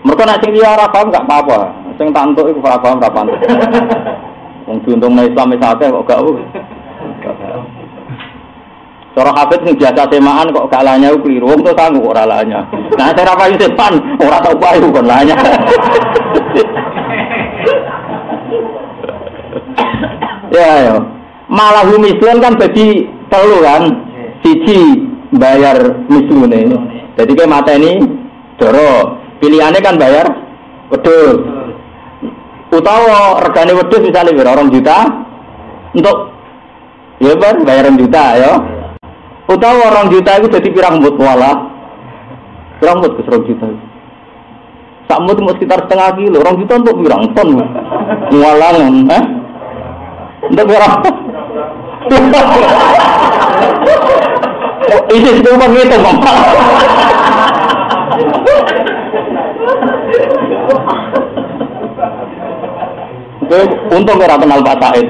Mergo nek sing liya ora paham gak apa-apa. Sing tak entuk iku ora paham ora pantes. Wong diuntungna Islam wis akeh kok gak. Cara hafid sing biasa semaan kok gak lanya keliru, wong to sanggup ora lanya. Nah, saya apa sepan ora tau payu kon lanya. Ya. Malahu mislun kan dadi telu kan. Siji bayar mislune. Jadi ke mateni doro. Pilihannya kan bayar wedhus. Utawa regane wedhus misale 2 juta untuk ya bayar 1 juta ya. Utawa 2 juta itu jadi pirang mut wala. Pirang mut ke 2 juta. Sak mut sekitar setengah kilo. 2 juta untuk pirang ton. Walangan, untuk pirang. Ini semua gitu, Mama. Untung ora kenal Pak Said.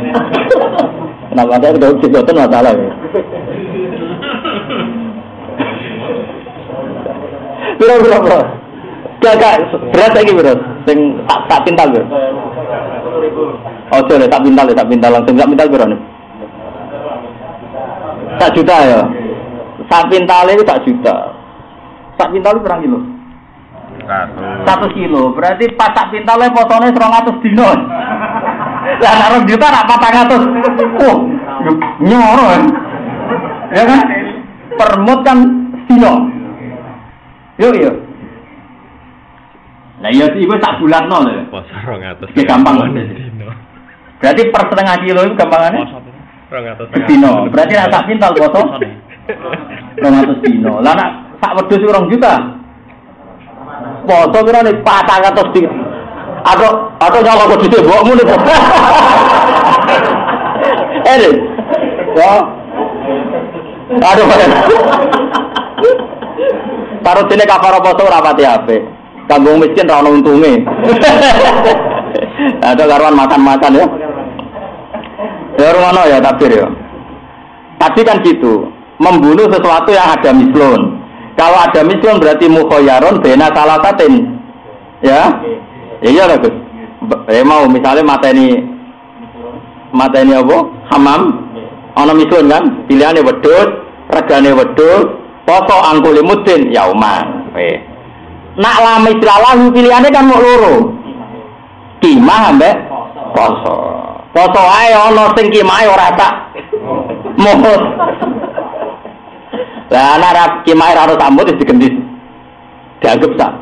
Kenal Pak Said udah jigoten masalah ya. Biro. Gak berat lagi bro. Sing tak pintal bro. Oh sorry, tak pintal langsung tak pintal bro nih. 1 juta ya. Sak pintal itu 1 juta. Sak pintal berapa kilo? 1 kilo. Berarti pas sak pintalnya potongnya 200 dino. Lah 2 juta nak 400. Oh, nyoro kan? Ya kan? Permut kan dino. Yo. Lah iya sih iku sak bulanno lho. Pasar 200. Ki gampang dino. Berarti per setengah kilo itu gampangane? 200 dino. Berarti nek sak pintal potong 200 dino. Lah nek sak wedhus 2 juta. Foto kira nih 400 dino. Atau nyolong wedhus mbokmu nih. ini. Ya. Aduh. Taruh sini kafaro poso rapati HP. Kanggo miskin ra ono untunge. Ada karuan makan-makan ya. Ya rumano ya takbir ya. Tadi kan gitu, membunuh sesuatu yang ada mislun. Kalau ada mislun berarti mukhayyarun bena salasatin. Ya. Iya lah Gus. Mau misalnya mateni apa? Hamam. Ana mislun kan? Pilihane wedhus, regane wedhus, poso angkulimuddin yauman. Nak lama istilah pilihannya kan mau loro. Kimah ambek poso. Poso ae ana sing kimah ora tak mohon. Lah ana kimah ora sambut digendis. Dianggap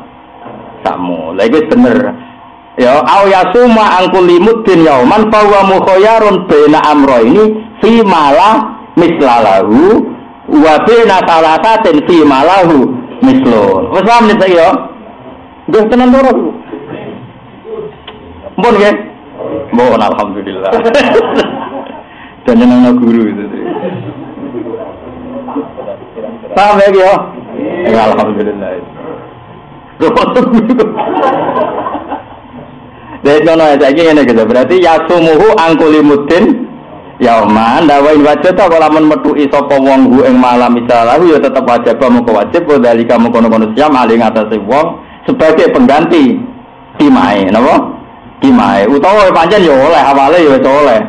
sakmu. Lah iku bener. Ya au yasuma angkulimuddin yauman fa wa mukhayyarun baina amrayni fi mala mislalahu wa baina salasatin fi malahu mislun. Wes paham nek ya? Nggih tenan loro. Mbon nggih. Mbon alhamdulillah. Dan jeneng guru itu. Paham ya? Ya alhamdulillah. Dari contoh saiki ngene gitu. Berarti yasumuhu angkulimuddin yauman dawain wajib ta kalau men metuki sapa wong hu ing malam misalahu ya tetep wajib moko wajib dalika mengkono-kono siam ali ngatasi wong sebagai pengganti kimae napa kimae utawa pancen ya oleh awale ya oleh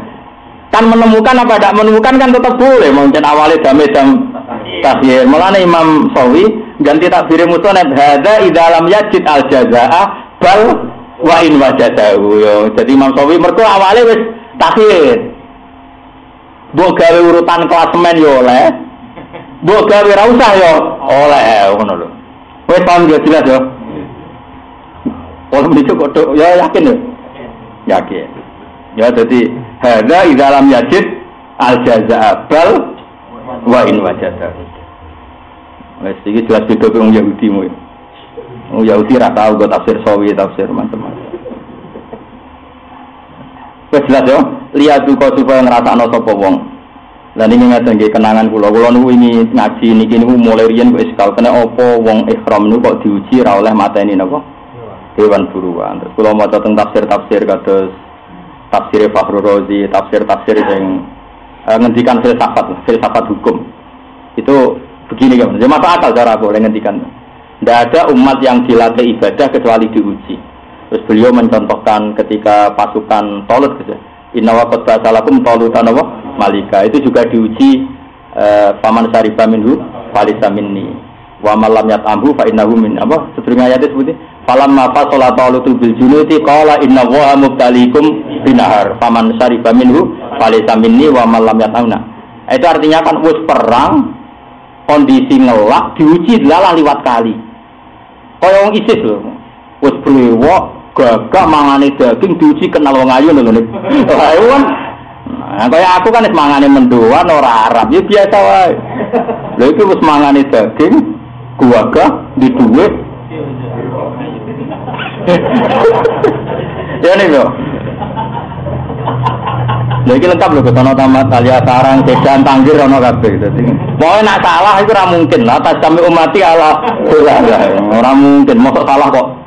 kan menemukan apa tidak menemukan kan tetap boleh mungkin awale dam tasbih mulane Imam Sawi ganti takbir musonab hadza idza lam yajid al jazaa bal wa in wajadahu yo jadi Imam Sawi mergo awale wis takhir mbok gawe urutan klasemen yo oleh mbok gawe ra usah yo oleh ngono lho wis paham yo jelas yo wong iki kok ya yakin yo yakin ya jadi hadza idza lam yajid al jazaa bal wa in wajadahu wis iki jelas beda wong Yahudi mu wong Yahudi ra tau go tafsir Sawi tafsir macam-macam wis jelas yo lihat kok supaya ngrasakno sapa wong. Lah niki ngaten nggih kenangan kula niku wingi ngaji niki niku mulai riyen kok iskal kena apa wong ihram niku kok diuji ra oleh mateni napa? Dewan buruan. Terus kula maca teng tafsir kados tafsir Fakhrul Razi, tafsir sing ngendikan filsafat hukum. Itu begini kan. Ya masuk akal cara boleh ngendikan. Tidak ada umat yang dilatih ibadah kecuali diuji. Terus beliau mencontohkan ketika pasukan Talut gitu. Inna wa qad ba'alakum talutan wa malika itu juga diuji faman syariba minhu falisa minni wa man lam yat'amhu fa innahu min apa sedurunge ayat sebuti falamma fasala talutu bil junuti qala inna wa mubtaliikum binahar faman syariba minhu falisa minni wa man lam yat'amna itu artinya kan wis perang kondisi ngelak diuji lalah liwat kali kaya wong ISIS lho wis brewok gagah mangane daging diuji kenal wong ayu lho nek. Ayo kan. Nah, kaya aku kan wis mangane mendoan ora Arab, ya biasa wae. Lha iki wis mangane daging gagah di dhuwit. Ya nek lho. Lha iki lengkap lho kono tamat alia sarang sedan tanggir ono kabeh dadi. Pokoke nak salah iku ora mungkin. Lah tas sampe umati ala ora mungkin mosok salah kok.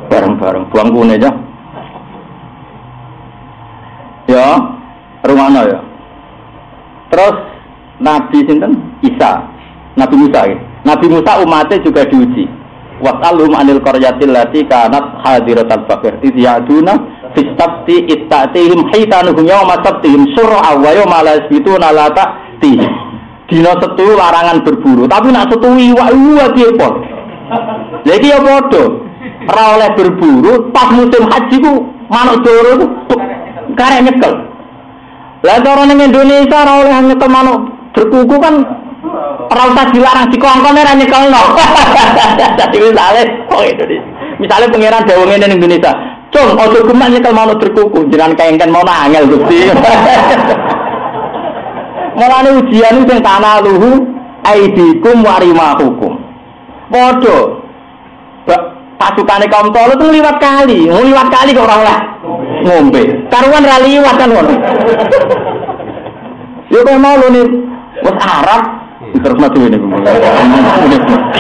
Bareng-bareng buang kune aja. Ya, rumana ya. Terus Nabi sinten? Isa. Nabi Musa ya. Nabi Musa umatnya juga diuji. Was'alhum 'anil qaryatil lati kanat hadiratal bahr. Idh ya'duna fi sabti ittatihim hitanuhum yawma sabtihim sur'a wa yawma la yasbituna la ta'ti. Dina setu larangan berburu, tapi nak setu iwak diepot. Lha iki ya padha. Ora oleh berburu pas musim haji ku manuk doro karek nyekel. Lah cara ning Indonesia ora oleh nyekel manuk berkuku kan ora usah dilarang dikongkon ora nyekelno. Dadi misale kok Indonesia. Misale pangeran dawuh ngene ning Indonesia, "Cung, aja gemak nyekel manuk berkuku, jenengan kengken mau angel Gusti." Mulane ujian sing tanah luhu aidikum warimahukum. Padha pasukane kaum Talut itu liwat kali kok ora oleh ngombe. Karuan ra liwat kan ngono. kowe mau nih wis Arab terus mati ini.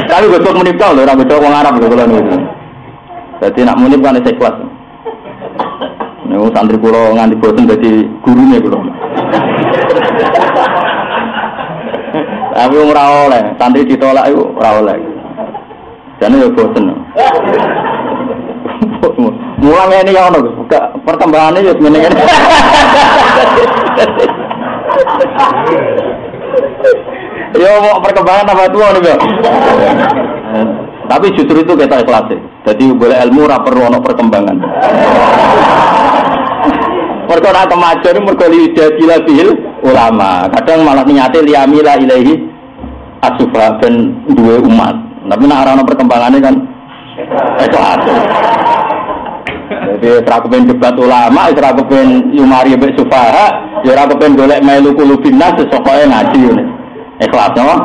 Tapi gosok menikah lho, ora gosok wong Arab lho kula niku. Dadi nak muni kan ikhlas. Nek santri kula nganti boten dadi gurune kula. Tapi ora oleh, santri ditolak iku ora oleh. Jane yo boten. Mulang ini ya ono, perkembangannya yo ngene ngene. Yo mau perkembangan apa tua nih, Bang? Tapi justru itu kita ikhlas. Jadi boleh ilmu ora perlu ono perkembangan. Mergo ora kemajuan mergo lidadil bil ulama. Kadang malah niate liyamila ilahi asufah ben duwe umat. Tapi nek ora ono perkembangannya kan ikhlas. Jadi ora kepen debat ulama, ora kepen yumari mbek sufaha, ya ora kepen golek melu kulubinas sesokoe ngaji ngene. Ikhlas no?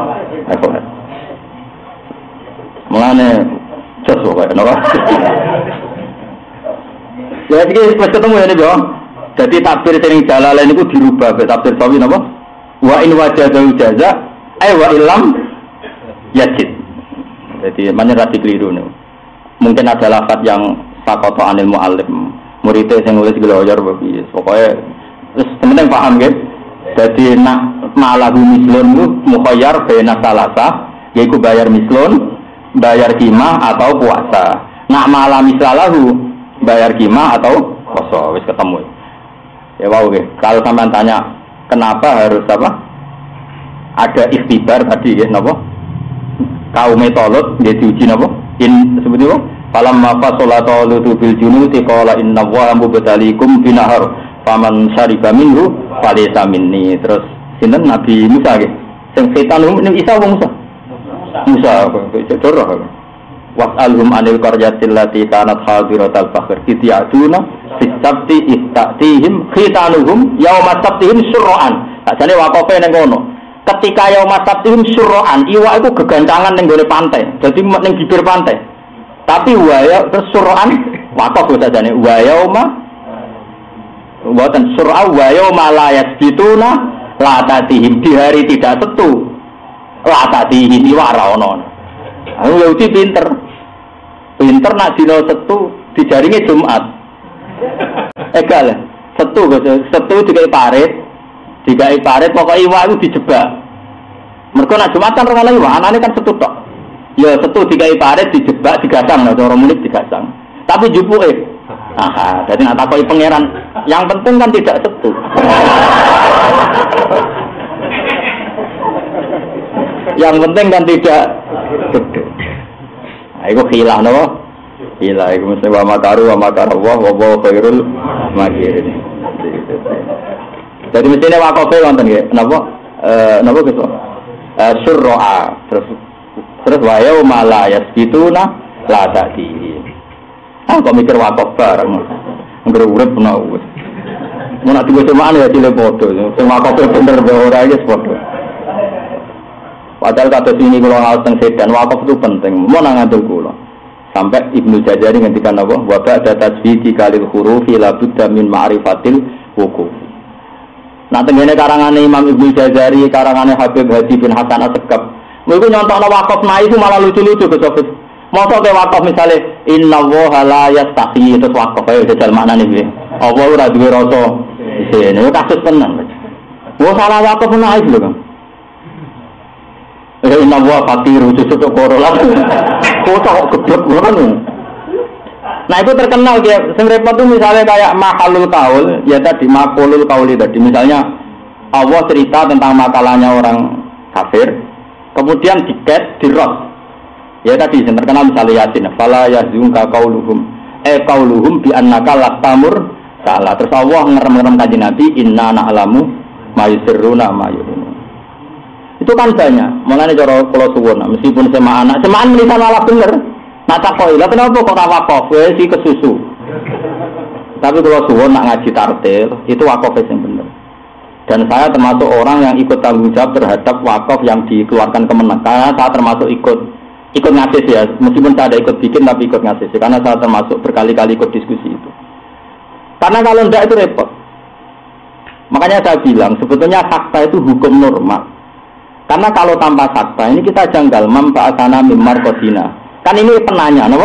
Ikhlas. Mulane jos kok napa? Ya iki wis ketemu ya niku. Dadi takbir sing Jalalain niku dirubah ke takbir sawi napa? Wa in wajadahu jaza wa illam yajid. Jadi mana keliru niku. Mungkin ada lafaz yang sakoto anil mu'allim. Muridé sing nulis geloyor piye. Pokoke wis penting paham nggih. Dadi nak malahu mislun mukhayyar baina salasa, yaiku bayar mislun, bayar qimah atau puasa. Nak malah mislalahu bayar qimah atau puasa. Wis ketemu. Ya wow nggih. Kalau sampean tanya kenapa harus apa? Ada ikhtibar tadi nggih napa? Kaum Tolut nggih diuji napa? Seperti apa? Falamma fasolata lutu bil junuti qala inna Allaha mubtaliikum binahar faman syariba minhu falaysa minni. Terus sinten Nabi Musa nggih sing setan niku Isa wong Musa cedera was'alhum anil qaryatil lati kanat hadiratal bahr ityaduna fis sabti istatihim khitanuhum yauma sabtihim syur'an. Sakjane wakofe ning kono ketika yauma sabtihim syur'an iwak iku gegancangan ning gone pantai dadi ning bibir pantai. Tapi waya terus sur'an wakaf sajane wa yauma buatan sur'a wa yauma la yasbituna la tatihim di hari tidak setu la tatihim iwara ono. Aku Yahudi pinter nak dina setu dijaringi Jumat. Egal setu dikai parit pokoke iwak iku dijebak. Mergo nak Jumat kan ora iwak anane kan setu tok. Ya setu dikai parit dijebak digasang lho cara murid digasang. Tapi jupuke. Aha, dadi nek takoki pangeran, yang penting kan tidak setu. Yang penting kan tidak setu. Nah, iku khilah napa? Khilah iku mesti wa makaru wa makarallah wa huwa khairul makirin. Jadi mestine wakofe wonten nggih. Napa gitu? Sur'a terus wayo malah yasbituna la ta'ti. Kok mikir wakaf bareng. Ngger urip ana wis. Mun nek diwesemaan ya dile padha. Sing wakaf bener ora iki padha. Padahal kados ini kula ngaos teng sedan wakaf itu penting. Mun nang ngandel kula. Sampai Ibnu Jazari ngendikan apa? Wa ba'da tasbiti kalil hurufi la budda min ma'rifatil wuquf. Nah tengene karangane Imam Ibnu Jazari, karangane Habib Hadi bin Hasan As-Sekab. Mereka nyontokno wakaf naik itu malah lucu-lucu ke Sobat. Masa ke wakaf misalnya Inna Allaha la yastahi terus wakaf ayo jajal maknane piye. Allah ora duwe rasa isine. Itu kasus tenan. Wong salah wakaf naik lho, Kang. Inna Allaha fatiru cucuk korola. Kok gedhek ngono. Nah itu terkenal dia. Sing repot tuh misalnya kayak mahalul kaul, ya tadi maqulul kauli tadi. Misalnya Allah cerita tentang makalahnya orang kafir. Kemudian diket, dirot. Ya tadi yang terkenal misalnya Yasin. Fala yazunka qauluhum. Qauluhum bi annaka lastamur salah. Terus Allah ngerem-ngerem kanjeng Nabi inna na'lamu ma yusirruna ma yu'linun. Itu kan banyak. Mulane cara kula suwun meskipun semaan menisan malah bener. Nak takoi, lha kenapa kok ora wakaf? Wis iki kesusu. Tapi kula suwun nak ngaji tartil, itu wakaf sing bener. Dan saya termasuk orang yang ikut tanggung jawab terhadap wakaf yang dikeluarkan Kemenak. Karena saya termasuk ikut ngasih ya, meskipun saya ada ikut bikin tapi ikut ngasih. Karena saya termasuk berkali-kali ikut diskusi itu. Karena kalau tidak itu repot. Makanya saya bilang sebetulnya fakta itu hukum normal. Karena kalau tanpa fakta ini kita janggal mamba'asana mimmar kodina. Kan ini penanya, no?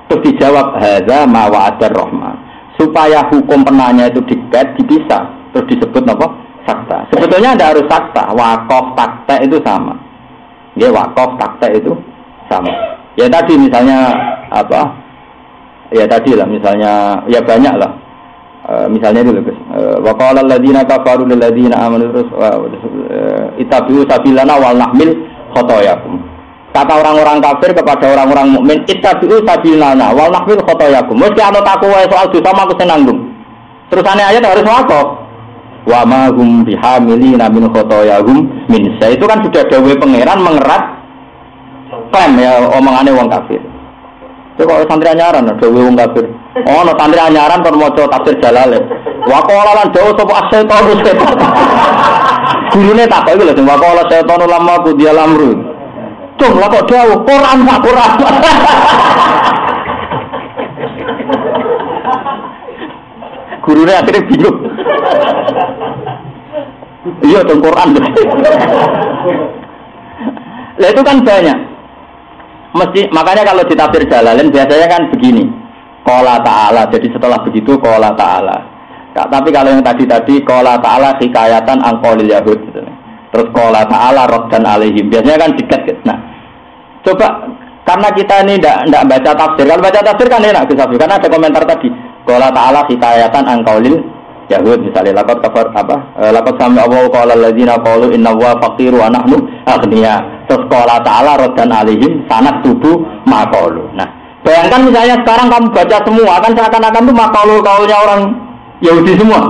Terus dijawab hadza ma wa'adar rahman. Supaya hukum penanya itu dipisah, terus disebut apa? Fakta. Sebetulnya tidak harus fakta, waqaf fakta itu sama. Ya waqaf fakta itu sama. Ya tadi misalnya apa? Ya tadi lah misalnya ya banyak lah. Misalnya dulu guys. Wa qala alladziina kafaru lil ladziina aamanu ittabi'u sabilana wal nahmil khotoyakum. Kata orang-orang kafir kepada orang-orang mukmin, ittabi'u sabilana wal nahmil khotoyakum. Mesti ana takwa soal dosa aku sing nanggung. Terusane ayat harus waqaf. Wa ma hum bihamilina min khotoyahum min sa. Itu kan sudah dawuh pangeran mengerat klaim ya omongane wong kafir. Itu kok santri anyaran dawuh wong kafir. Oh, no santri anyaran kon maca tafsir Jalalain. Wa qala lan dawuh sapa asyaiton setan. Gurune tak kok iku lho wa qala asyaiton lamma qudial amru. Cung lha kok dawuh Quran sak Quran. Gurune akhirnya bingung. Iya dong Quran. Lah itu kan banyak. Mesti makanya kalau di tafsir Jalalain biasanya kan begini. Qala ta'ala. Jadi setelah begitu qala ta'ala. Tapi kalau yang tadi qala ta'ala hikayatan an qaulil yahud gitu. Terus qala ta'ala raddan alaihim. Biasanya kan diket. Nah, coba karena kita ini enggak baca tafsir. Kalau baca tafsir kan enak Gus Afif karena ada komentar tadi. Qala ta'ala hikayatan an qaulil yahud misalnya laqad kafar apa? Laqad sami Allahu qala alladziina qalu inna huwa faqiru wa nahnu aghniya. Terus qala ta'ala raddan alaihim sanad tubuh maqalu. Nah, bayangkan misalnya sekarang kamu baca semua kan seakan-akan itu maqalu-qaulnya orang Yahudi semua.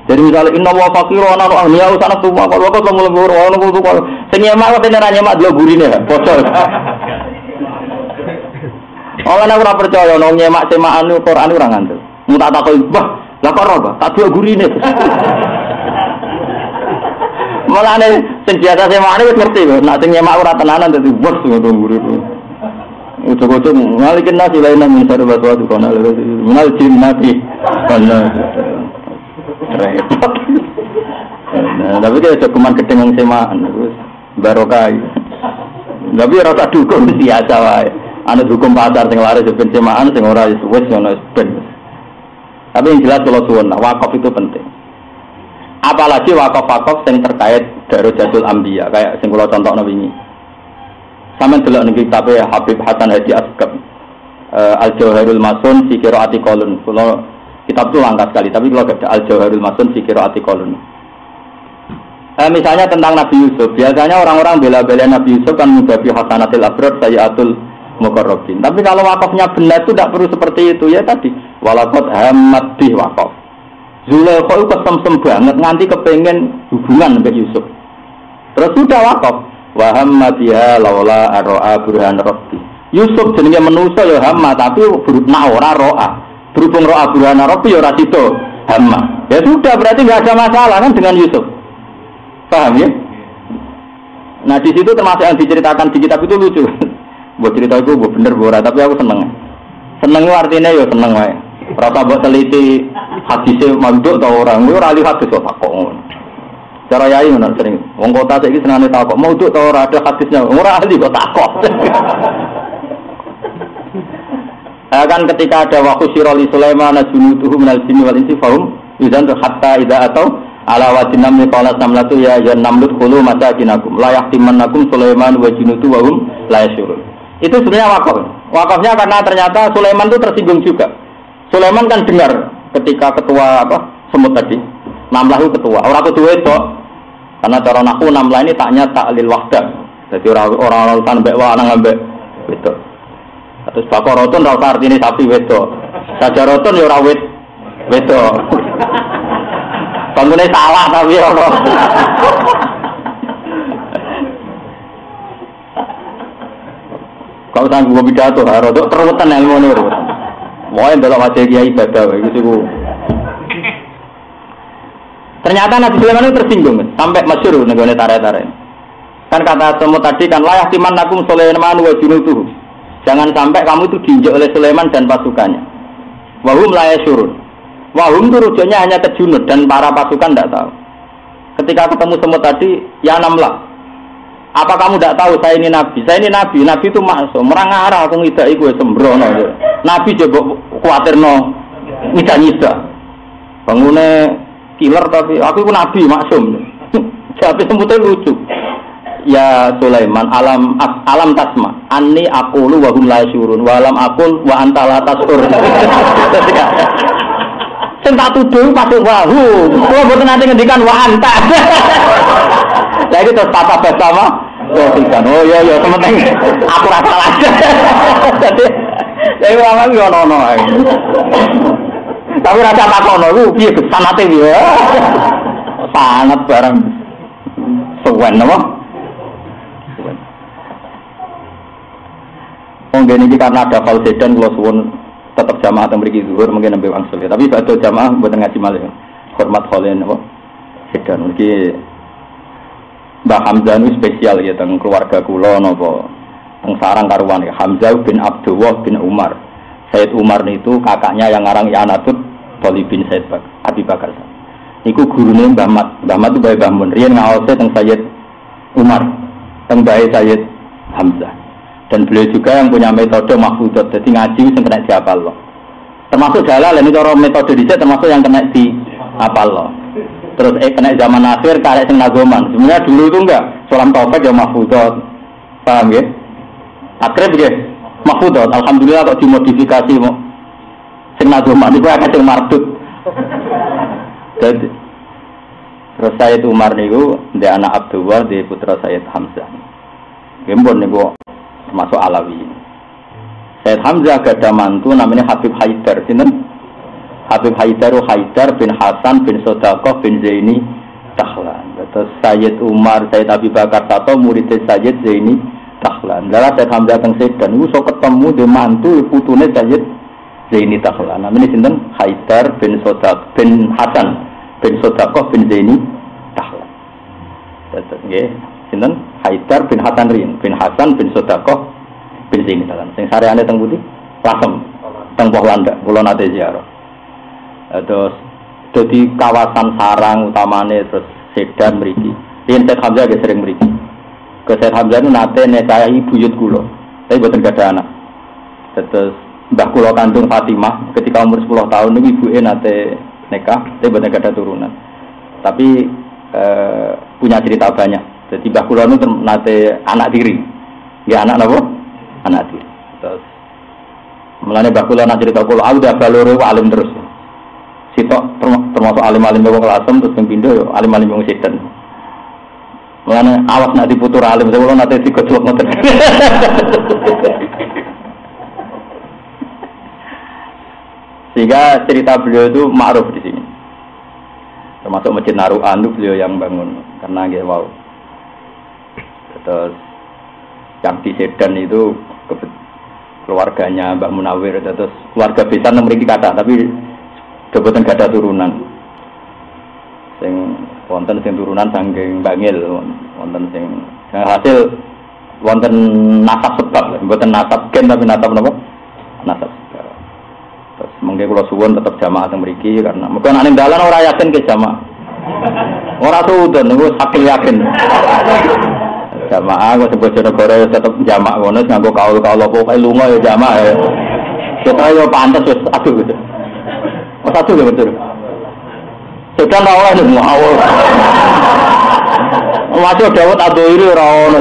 Jadi misalnya inna huwa faqiru wa nahnu aghniya sanad tubuh maqalu kok mlebu ono kudu sing nyemak kok ora nyemak dua gurine bocor. Orang ora percaya nang nyemak semaan Quran ora ngantuk. Mu tak takoki, "Bah, lah kok ora, tak dua gurine." Mulane sing biasa semane wis ngerti lho, nek sing nyemak ora tenanan dadi bos ngono guru. Ucap-ucap ngalikin nasi lainnya minta batu-batu kana menal jinnati kana repot. Nah, tapi dia cukuman gedeng yang semaan terus barokah. Tapi rasa dukung biasa wae. Ana hukum pasar sing laris ben semaan sing ora wis ngono ben. Tapi yang jelas kalau suwun wakaf itu penting. Apalagi wakaf-wakaf yang terkait Darajatul Anbiya kayak sing kula contohno wingi. Sampeyan delok niki kitab Habib Hasan Hadi Asgab Al-Jauharul Masun fi Qiraati Qalun. Kula kitab itu langka sekali tapi kalau ada Al-Jauharul Masun fi Qiraati Qalun. Misalnya tentang Nabi Yusuf, biasanya orang-orang bela-bela Nabi Yusuf kan mubabi hasanatil abrar sayyatul muqarrabin. Tapi kalau wakafnya benar itu tidak perlu seperti itu ya tadi. Walaqad hammat bih waqaf. Zulaikha itu kesemsem banget nganti kepengen hubungan dengan Yusuf. Terus sudah waqaf. Wa hamma biha laula ar'a burhan rabbi. Yusuf jenenge manusa ya hamma tapi berubah ora ro'a. Berhubung ro'a burhan rabbi ya ora sido hamma. Ya sudah berarti enggak ada masalah kan dengan Yusuf. Paham ya? Nah di situ termasuk yang diceritakan di kitab itu lucu. Buat cerita itu buat bener ora tapi aku seneng. Seneng artinya ya seneng wae. Rasa buat teliti hadisnya manduk atau orang itu rali hadis kok tak kok cara yai benar sering wong kota saiki senane tak kok manduk atau ora ada hadisnya ora ahli kok tak kok. Kan ketika ada waktu Siroli Sulaiman junutuhu minal jinni wal insi fahum idzan hatta idza atau ala wajinam qala samlatu ya namlut khulu masakinakum la yahtimannakum Sulaiman wa junutu wa hum la yasyurun. Itu sebenarnya wakaf. Wakafnya karena ternyata Sulaiman itu tersinggung juga. Sulaiman kan dengar ketika ketua semut tadi, Namlah itu ketua. Orang ketua itu karena cara naku Namlah ini taknya taklil wahdah. Jadi orang urusan mbek lanang mbek itu. Terus bakorotun ora artine sapi wedok. Sajarotun ya ora wedok. Bangune salah tapi ora. Kau tangguh pidato harus terutan ilmu nur. Mau dalam wajah kiai ibadah gitu. Ternyata Nabi Sulaiman itu tersinggung sampai masyhur negone tare-tare. Kan kata semut tadi kan layah timan nakum Sulaiman wa junutuhu. Jangan sampai kamu itu diinjak oleh Sulaiman dan pasukannya. Wa hum la yasyurun. Wahum itu rujuknya hanya ke junud dan para pasukan tidak tahu. Ketika ketemu semut tadi, ya namlah. Apa kamu tidak tahu saya ini nabi? Saya ini nabi. Nabi itu maksum. Merang arah aku ngidak iku sembrono. Nabi coba kuatirno ngidak-ngidak. Bangunnya killer tapi aku itu nabi maksum. Jadi semutnya lucu. Ya Sulaiman alam tasma anni aqulu wa hum la yashurun wa alam aqul wa anta la tasur. Sing tak tuduh masuk wahu. Kula mboten nate ngendikan wa anta. Lah iki terus tata bersama. Oh iya sementing aku ra salah. Dadi wong iki ono ae. Tapi ra tak takono iku piye sanate piye. Sangat bareng suwen apa? Mungkin ini karena ada falsedan kalau suwun tetap jamaah atau beri zuhur mungkin ambil wangsul ya. Tapi pada jamaah buat ngaji malah hormat kalian apa? Sedan mungkin Mbah Hamzah itu spesial ya tentang keluarga kula napa teng sarang karuan ya. Hamzah bin Abdullah bin Umar. Sayyid Umar itu kakaknya yang ngarang Yanatut Thalib bin Said Abi Bakar. Niku gurune Mbah Mat. Mbah Mat itu bae Mbah Mun. Riyen ngaose teng Sayyid Umar, teng bae Sayyid Hamzah. Dan beliau juga yang punya metode mahfudot, jadi ngaji yang kena dihafal loh. Termasuk Jalal, ini cara metode dhisik termasuk yang kena dihafal loh. Terus kena zaman akhir karek sing nagoman. Sebenarnya dulu itu enggak, salam taufik ya mahfudot. Paham ya? Akrib ya, mahfudot. Alhamdulillah kok dimodifikasi mau sing nagoman itu akeh sing mardut. Jadi terus Sayyid Umar niku ndek anak Abdullah di putra Sayyid Hamzah. Gembon niku termasuk Alawi. Sayyid Hamzah ada mantu namanya Habib Haidar. Sinten? Habib Haidar bin Hasan bin Sodaqah bin Zaini Dahlan. Terus Sayyid Umar, Sayyid Abi Bakar Tato murid Sayyid Zaini Dahlan. Lalu Sayyid Hamzah teng Sedan niku iso ketemu de mantu putune Sayyid Zaini Dahlan. Namanya sinten? Haidar bin Sodaqah bin Hasan bin Sodaqah bin Zaini Dahlan. Terus nggih sinten? Haidar bin Hasan bin Hasan bin Sodaqah bin Zaini Dahlan. Sing sareane teng pundi? Lasem. Teng Pohlanda, kula nate ziarah. Terus dadi kawasan sarang utamane terus Sedan mriki. Yen Sayyid Hamzah ge sering mriki. Ke Sayyid Hamzah nu nate nikahi buyut kula. Tapi boten gadah anak. Terus mbah kula kandung Fatimah ketika umur 10 tahun niku ibuke nate nikah, tapi boten gadah turunan. Tapi punya cerita banyak. Jadi mbah kula nu nate anak tiri. Ya anak napa? Anak tiri. Terus mulane mbah kula nak cerita kula udah balore alim terus. Sitok termasuk alim-alim wong Lasem terus ping pindho yo alim-alim wong Sedan. Mulane awas nak diputur alim, kula nate digojlok ngoten. Sehingga cerita beliau itu ma'ruf di sini. Termasuk Masjid Naru'an itu beliau yang bangun karena nggih wow. Terus yang di Sedan itu keluarganya Mbak Munawir, terus keluarga besar memiliki kata tapi kebetulan gak ada turunan. Sing wonten sing turunan saking bangil, wonten sing hasil wonten nasab sebab, mboten nasab gen tapi nasab napa? Nasab. Terus mengke kula suwun tetep jamaah teng mriki karena mengko nek ning dalan ora yakin ke jamaah. Ora sudan niku sakit yakin. Jamaah kok Bojonegoro tetep jamaah ngono nganggo kaul-kaul pokoke lunga ya jamaah ya. Kita yo pantes wis aduh gitu. Satu ya betul. Sudah ora ono mau. Wajo Dawud Adoiri ora ono.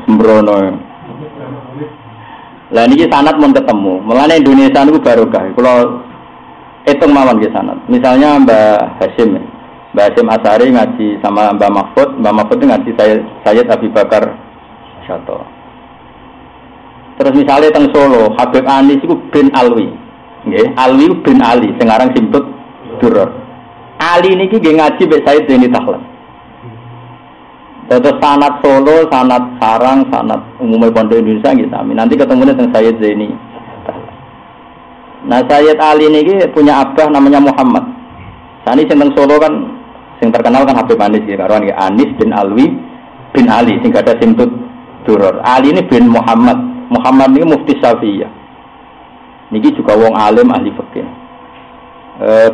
Sembrono. Lah niki sanad mun ketemu. Mulane Indonesia niku barokah. Kula hitung mawon nggih sanad. Misalnya Mbah Hasyim Asari ngaji sama Mbah Mahfud ngaji Sayyid Abi Bakar Syato. Terus misalnya teng Solo, Habib Anis itu bin Alwi. Nggih, Alwi bin Ali, sing aran Simtut Duror. Ali niki nggih ngaji mbek Sayyid Zaini Dahlan. Terus sanad Solo, sanad Sarang, sanad umumnya Pondok Indonesia nggih sami. Nanti ketemunya teng Sayyid Zaini Dahlan. Nah, Sayyid Ali niki punya abah namanya Muhammad. Sani sing teng Solo kan sing terkenal kan Habib Anis nggih karuan nggih Anis bin Alwi bin Ali sing ada Simtut Duror. Ali ini bin Muhammad ini mufti Syafi'iyah. Niki juga wong alim ahli fikih.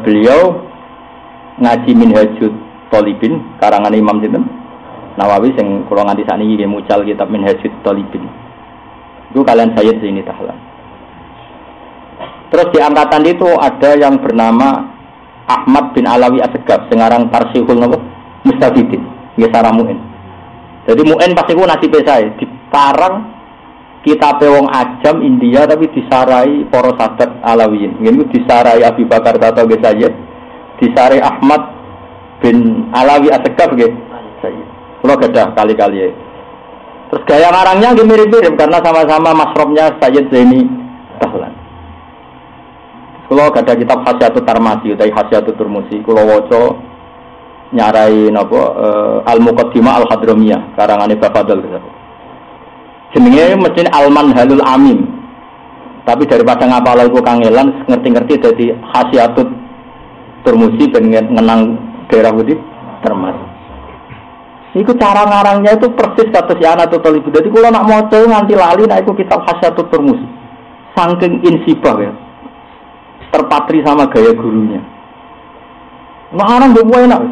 Beliau ngaji Minhajut Thalibin karangan Imam sinten Nawawi sing kula nganti sakniki nggih mucal kitab Minhajut Thalibin. Itu kalian Sayyid Zaini Dahlan. Terus di angkatan itu ada yang bernama Ahmad bin Alawi Asegaf, sekarang Tarsihul napa? Mustafidin, nggih sarah Mu'in. Jadi Mu'in pasti ku nasibe saya diparang kitab wong Ajam India tapi disarai para sahabat Alawiyin. Nggih disarai Abi Bakar Tato nggih Sayyid, disarai Ahmad bin Alawi Asegaf nggih Sayyid. Kula gadah kali-kali. Terus gaya ngarangnya nggih mirip-mirip karena sama-sama masrobnya Sayyid Zaini Dahlan. Kula gadah kitab Hasyiatut Tarmasi utawi Hasyiatut Turmusi kula waca nyarai napa Al-Muqaddimah Al-Hadramiyah karangane Bafadul Ghazali. Jenenge mesti Al-Manhalul Amim. Tapi daripada ngapal iku kangelan ngerti-ngerti dadi Hasyiatut Turmusi ben ngenang daerah Budi Termas. Iku cara ngarangnya itu persis kados Yanatul Talib. Dadi kula nak maca nganti lali nek iku kitab Hasyiatut Turmusi. Saking insibah ya. Terpatri sama gaya gurunya. Ngarang mbok enak.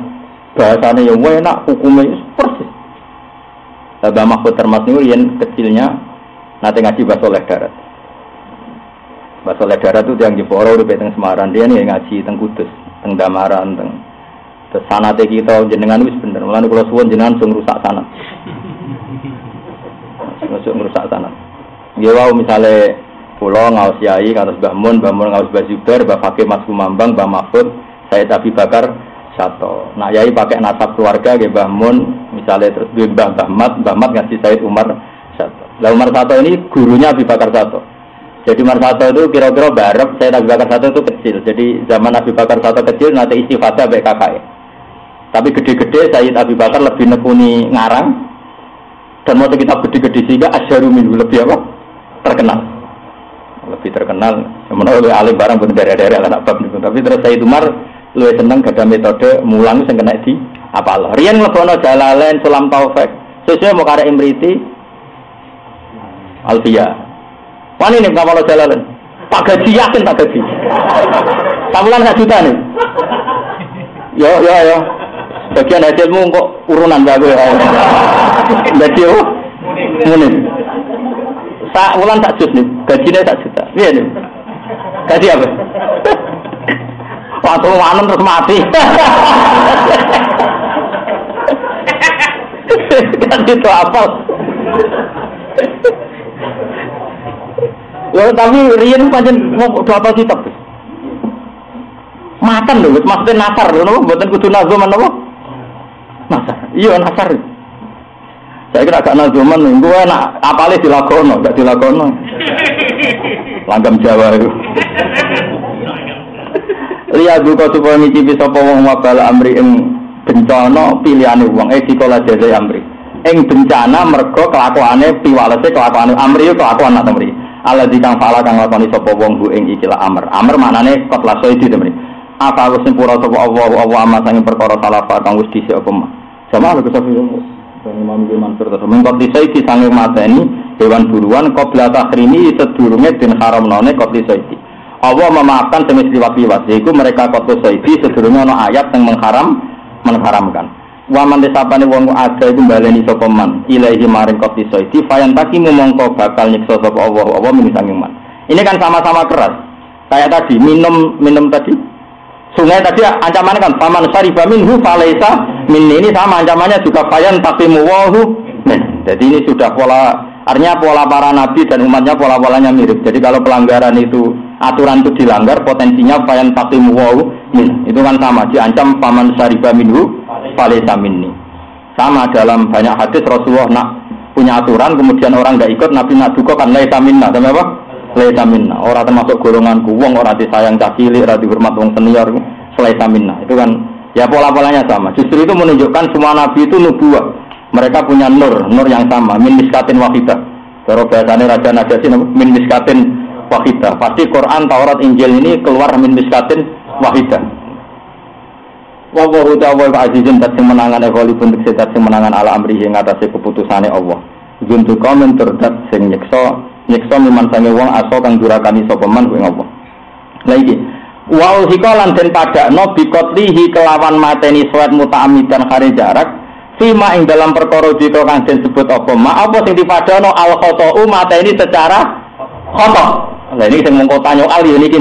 Bahasanya yang enak, hukumnya persis. Mbah Mahfud Termas niku yen kecilnya nate ngaji Mbah Soleh Darat. Mbah Soleh Darat itu yang Jeporo urip teng Semarang, dia nih ngaji teng Kudus, teng Damaran, teng terus sanate kita jenengan wis bener. Mulane kula suwun jenengan sing rusak sanat. Masuk ngrusak sanat. Nggih wau misale kula ngaos Yai kados Mbah Mun ngaos Mbah Zubair, Mbah Fakih Mas Kumambang, Mbah Mahfud, saya Abi Bakar Sato. Nak Yai pakai nasab keluarga nggih Mbah Mun, misalnya terus Mbah Mat ngasih Said Umar Sato. Lah Umar Sato ini gurunya Abi Bakar Sato. Jadi Umar Sato itu kira-kira barep Said Abi Bakar Sato itu kecil. Jadi zaman Abi Bakar Sato kecil nanti istifadah baik kakak. Tapi gede-gede Said Abi Bakar lebih nekuni ngarang dan mau kitab gede-gede sehingga asyaru minhu lebih apa? Terkenal. Lebih terkenal. Menurut alim barang pun daerah-daerah anak bab niku. Tapi terus Said Umar luwih seneng gadah metode mulang sing kena di apal. Riyen mlebono Jalalain Sulam Taufik. Sesuk mau karek Imriti Alfia. Wani nek ngapalo Jalalain. Tak gaji yakin tak gaji. Sabulan 1 juta nih. Yo. Bagian hasilmu kok urunan bae kowe. Dadi yo. Mune. Sak wulan tak jus nih. Gajine tak juta. Piye nih? Gaji apa? Waktu manem terus mati. Kan itu apa? Ya tapi riyen pancen mau apa kitab. Makan lho, maksudnya nasar lho, mboten kudu nazuman napa? Nasar. Iya nasar. Saya kira agak nazuman lho, gue nak apale dilakono, gak dilakono. Langgam Jawa itu. Lihat buka supaya ngicipi sapa wong wabala amri ing bencana pilihane wong dikola jazai amri. Ing bencana mergo kelakuane piwalese kelakuane amri yo kelakuan nak temri. Ala dikang fala kang lakoni sapa wong ku ing ikilah amr. Amr maknane kotlaso iki temri. Apa wis sempurna sapa Allah amat sing perkara salafa kang wis dhisik apa mah. Jamaah lho kesafi Imam Mansur terus mengkot dhisik sange mateni hewan buruan qabla tahrimi sedurunge den haramnone kot dhisik. Allah memaafkan semis liwat-liwat. Yaitu mereka kotus saidi sedurunge ana ayat yang mengharamkan. Wa man desapane wong ada iku baleni sapa man ilahi maring kotus saidi fayantaki mongko bakal nyiksa sapa Allah minisanging man. Ini kan sama-sama keras. Kayak tadi minum tadi. Sungai tadi ancamannya kan faman syariba minhu falaisa minni, ini sama ancamannya juga fayantaki muwahu. Jadi ini sudah artinya pola para nabi dan umatnya pola-polanya mirip. Jadi kalau pelanggaran itu aturan itu dilanggar potensinya fayan taqimu wau min itu kan sama diancam paman syariba minhu falaysa minni. Sama dalam banyak hadis Rasulullah nak punya aturan kemudian orang enggak ikut Nabi nak duka kan laisa minna. Sama apa? Laisa minna. Orang termasuk golonganku wong ora disayang cah cilik, ora dihormat wong senior laisa minna. Itu kan ya pola-polanya sama. Justru itu menunjukkan semua nabi itu nubuwah. Mereka punya nur yang sama min miskatin wahidah. Kalau bahasanya Raja Najasyi min miskatin wahidah. Pasti Quran, Taurat, Injil ini keluar min miskatin wahidah. Wa huwa ta'ala azizun sing menangan evolipun sing menangan ala amri ing atase keputusane Allah. Juntu kaum terdat sing nyekso nyiksa miman sange wong aso kang durakani sapa man kuwi ngopo. Lah iki wa ulhikalan den padakno bikotlihi kelawan mateni suwat muta'ammidan kare jarak fima ing dalam perkara dika kang den sebut apa ma apa sing dipadakno al khata'u mateni secara khata'. Lah ini sing mongko tanyo al ya niki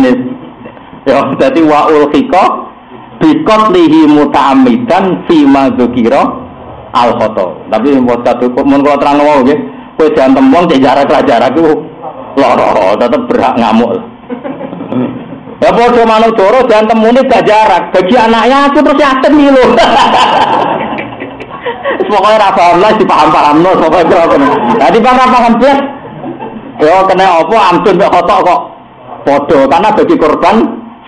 ya dadi wa ulhika bikotlihi muta'ammidan fima dzikra al khata'. Tapi mun kula terangno wae nggih kowe jantem wong cek jarak iku lara tetep berhak ngamuk. Ya padha manuk doro jantem muni gak jarak. Bagi anaknya aku terus yakin iki lho. Pokoke ra paham lah dipaham-pahamno pokoke kira-kira. Dadi paham blas. Ya kena apa amsun mek kotok kok padha karena bagi korban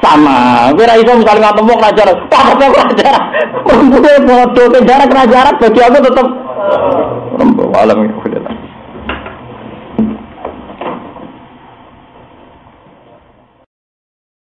sama. Kowe ra iso misale ngatemuk ra jarak. Padha ra jarak. Kumpule padha jarak ra jarak bagi aku tetep rembo alam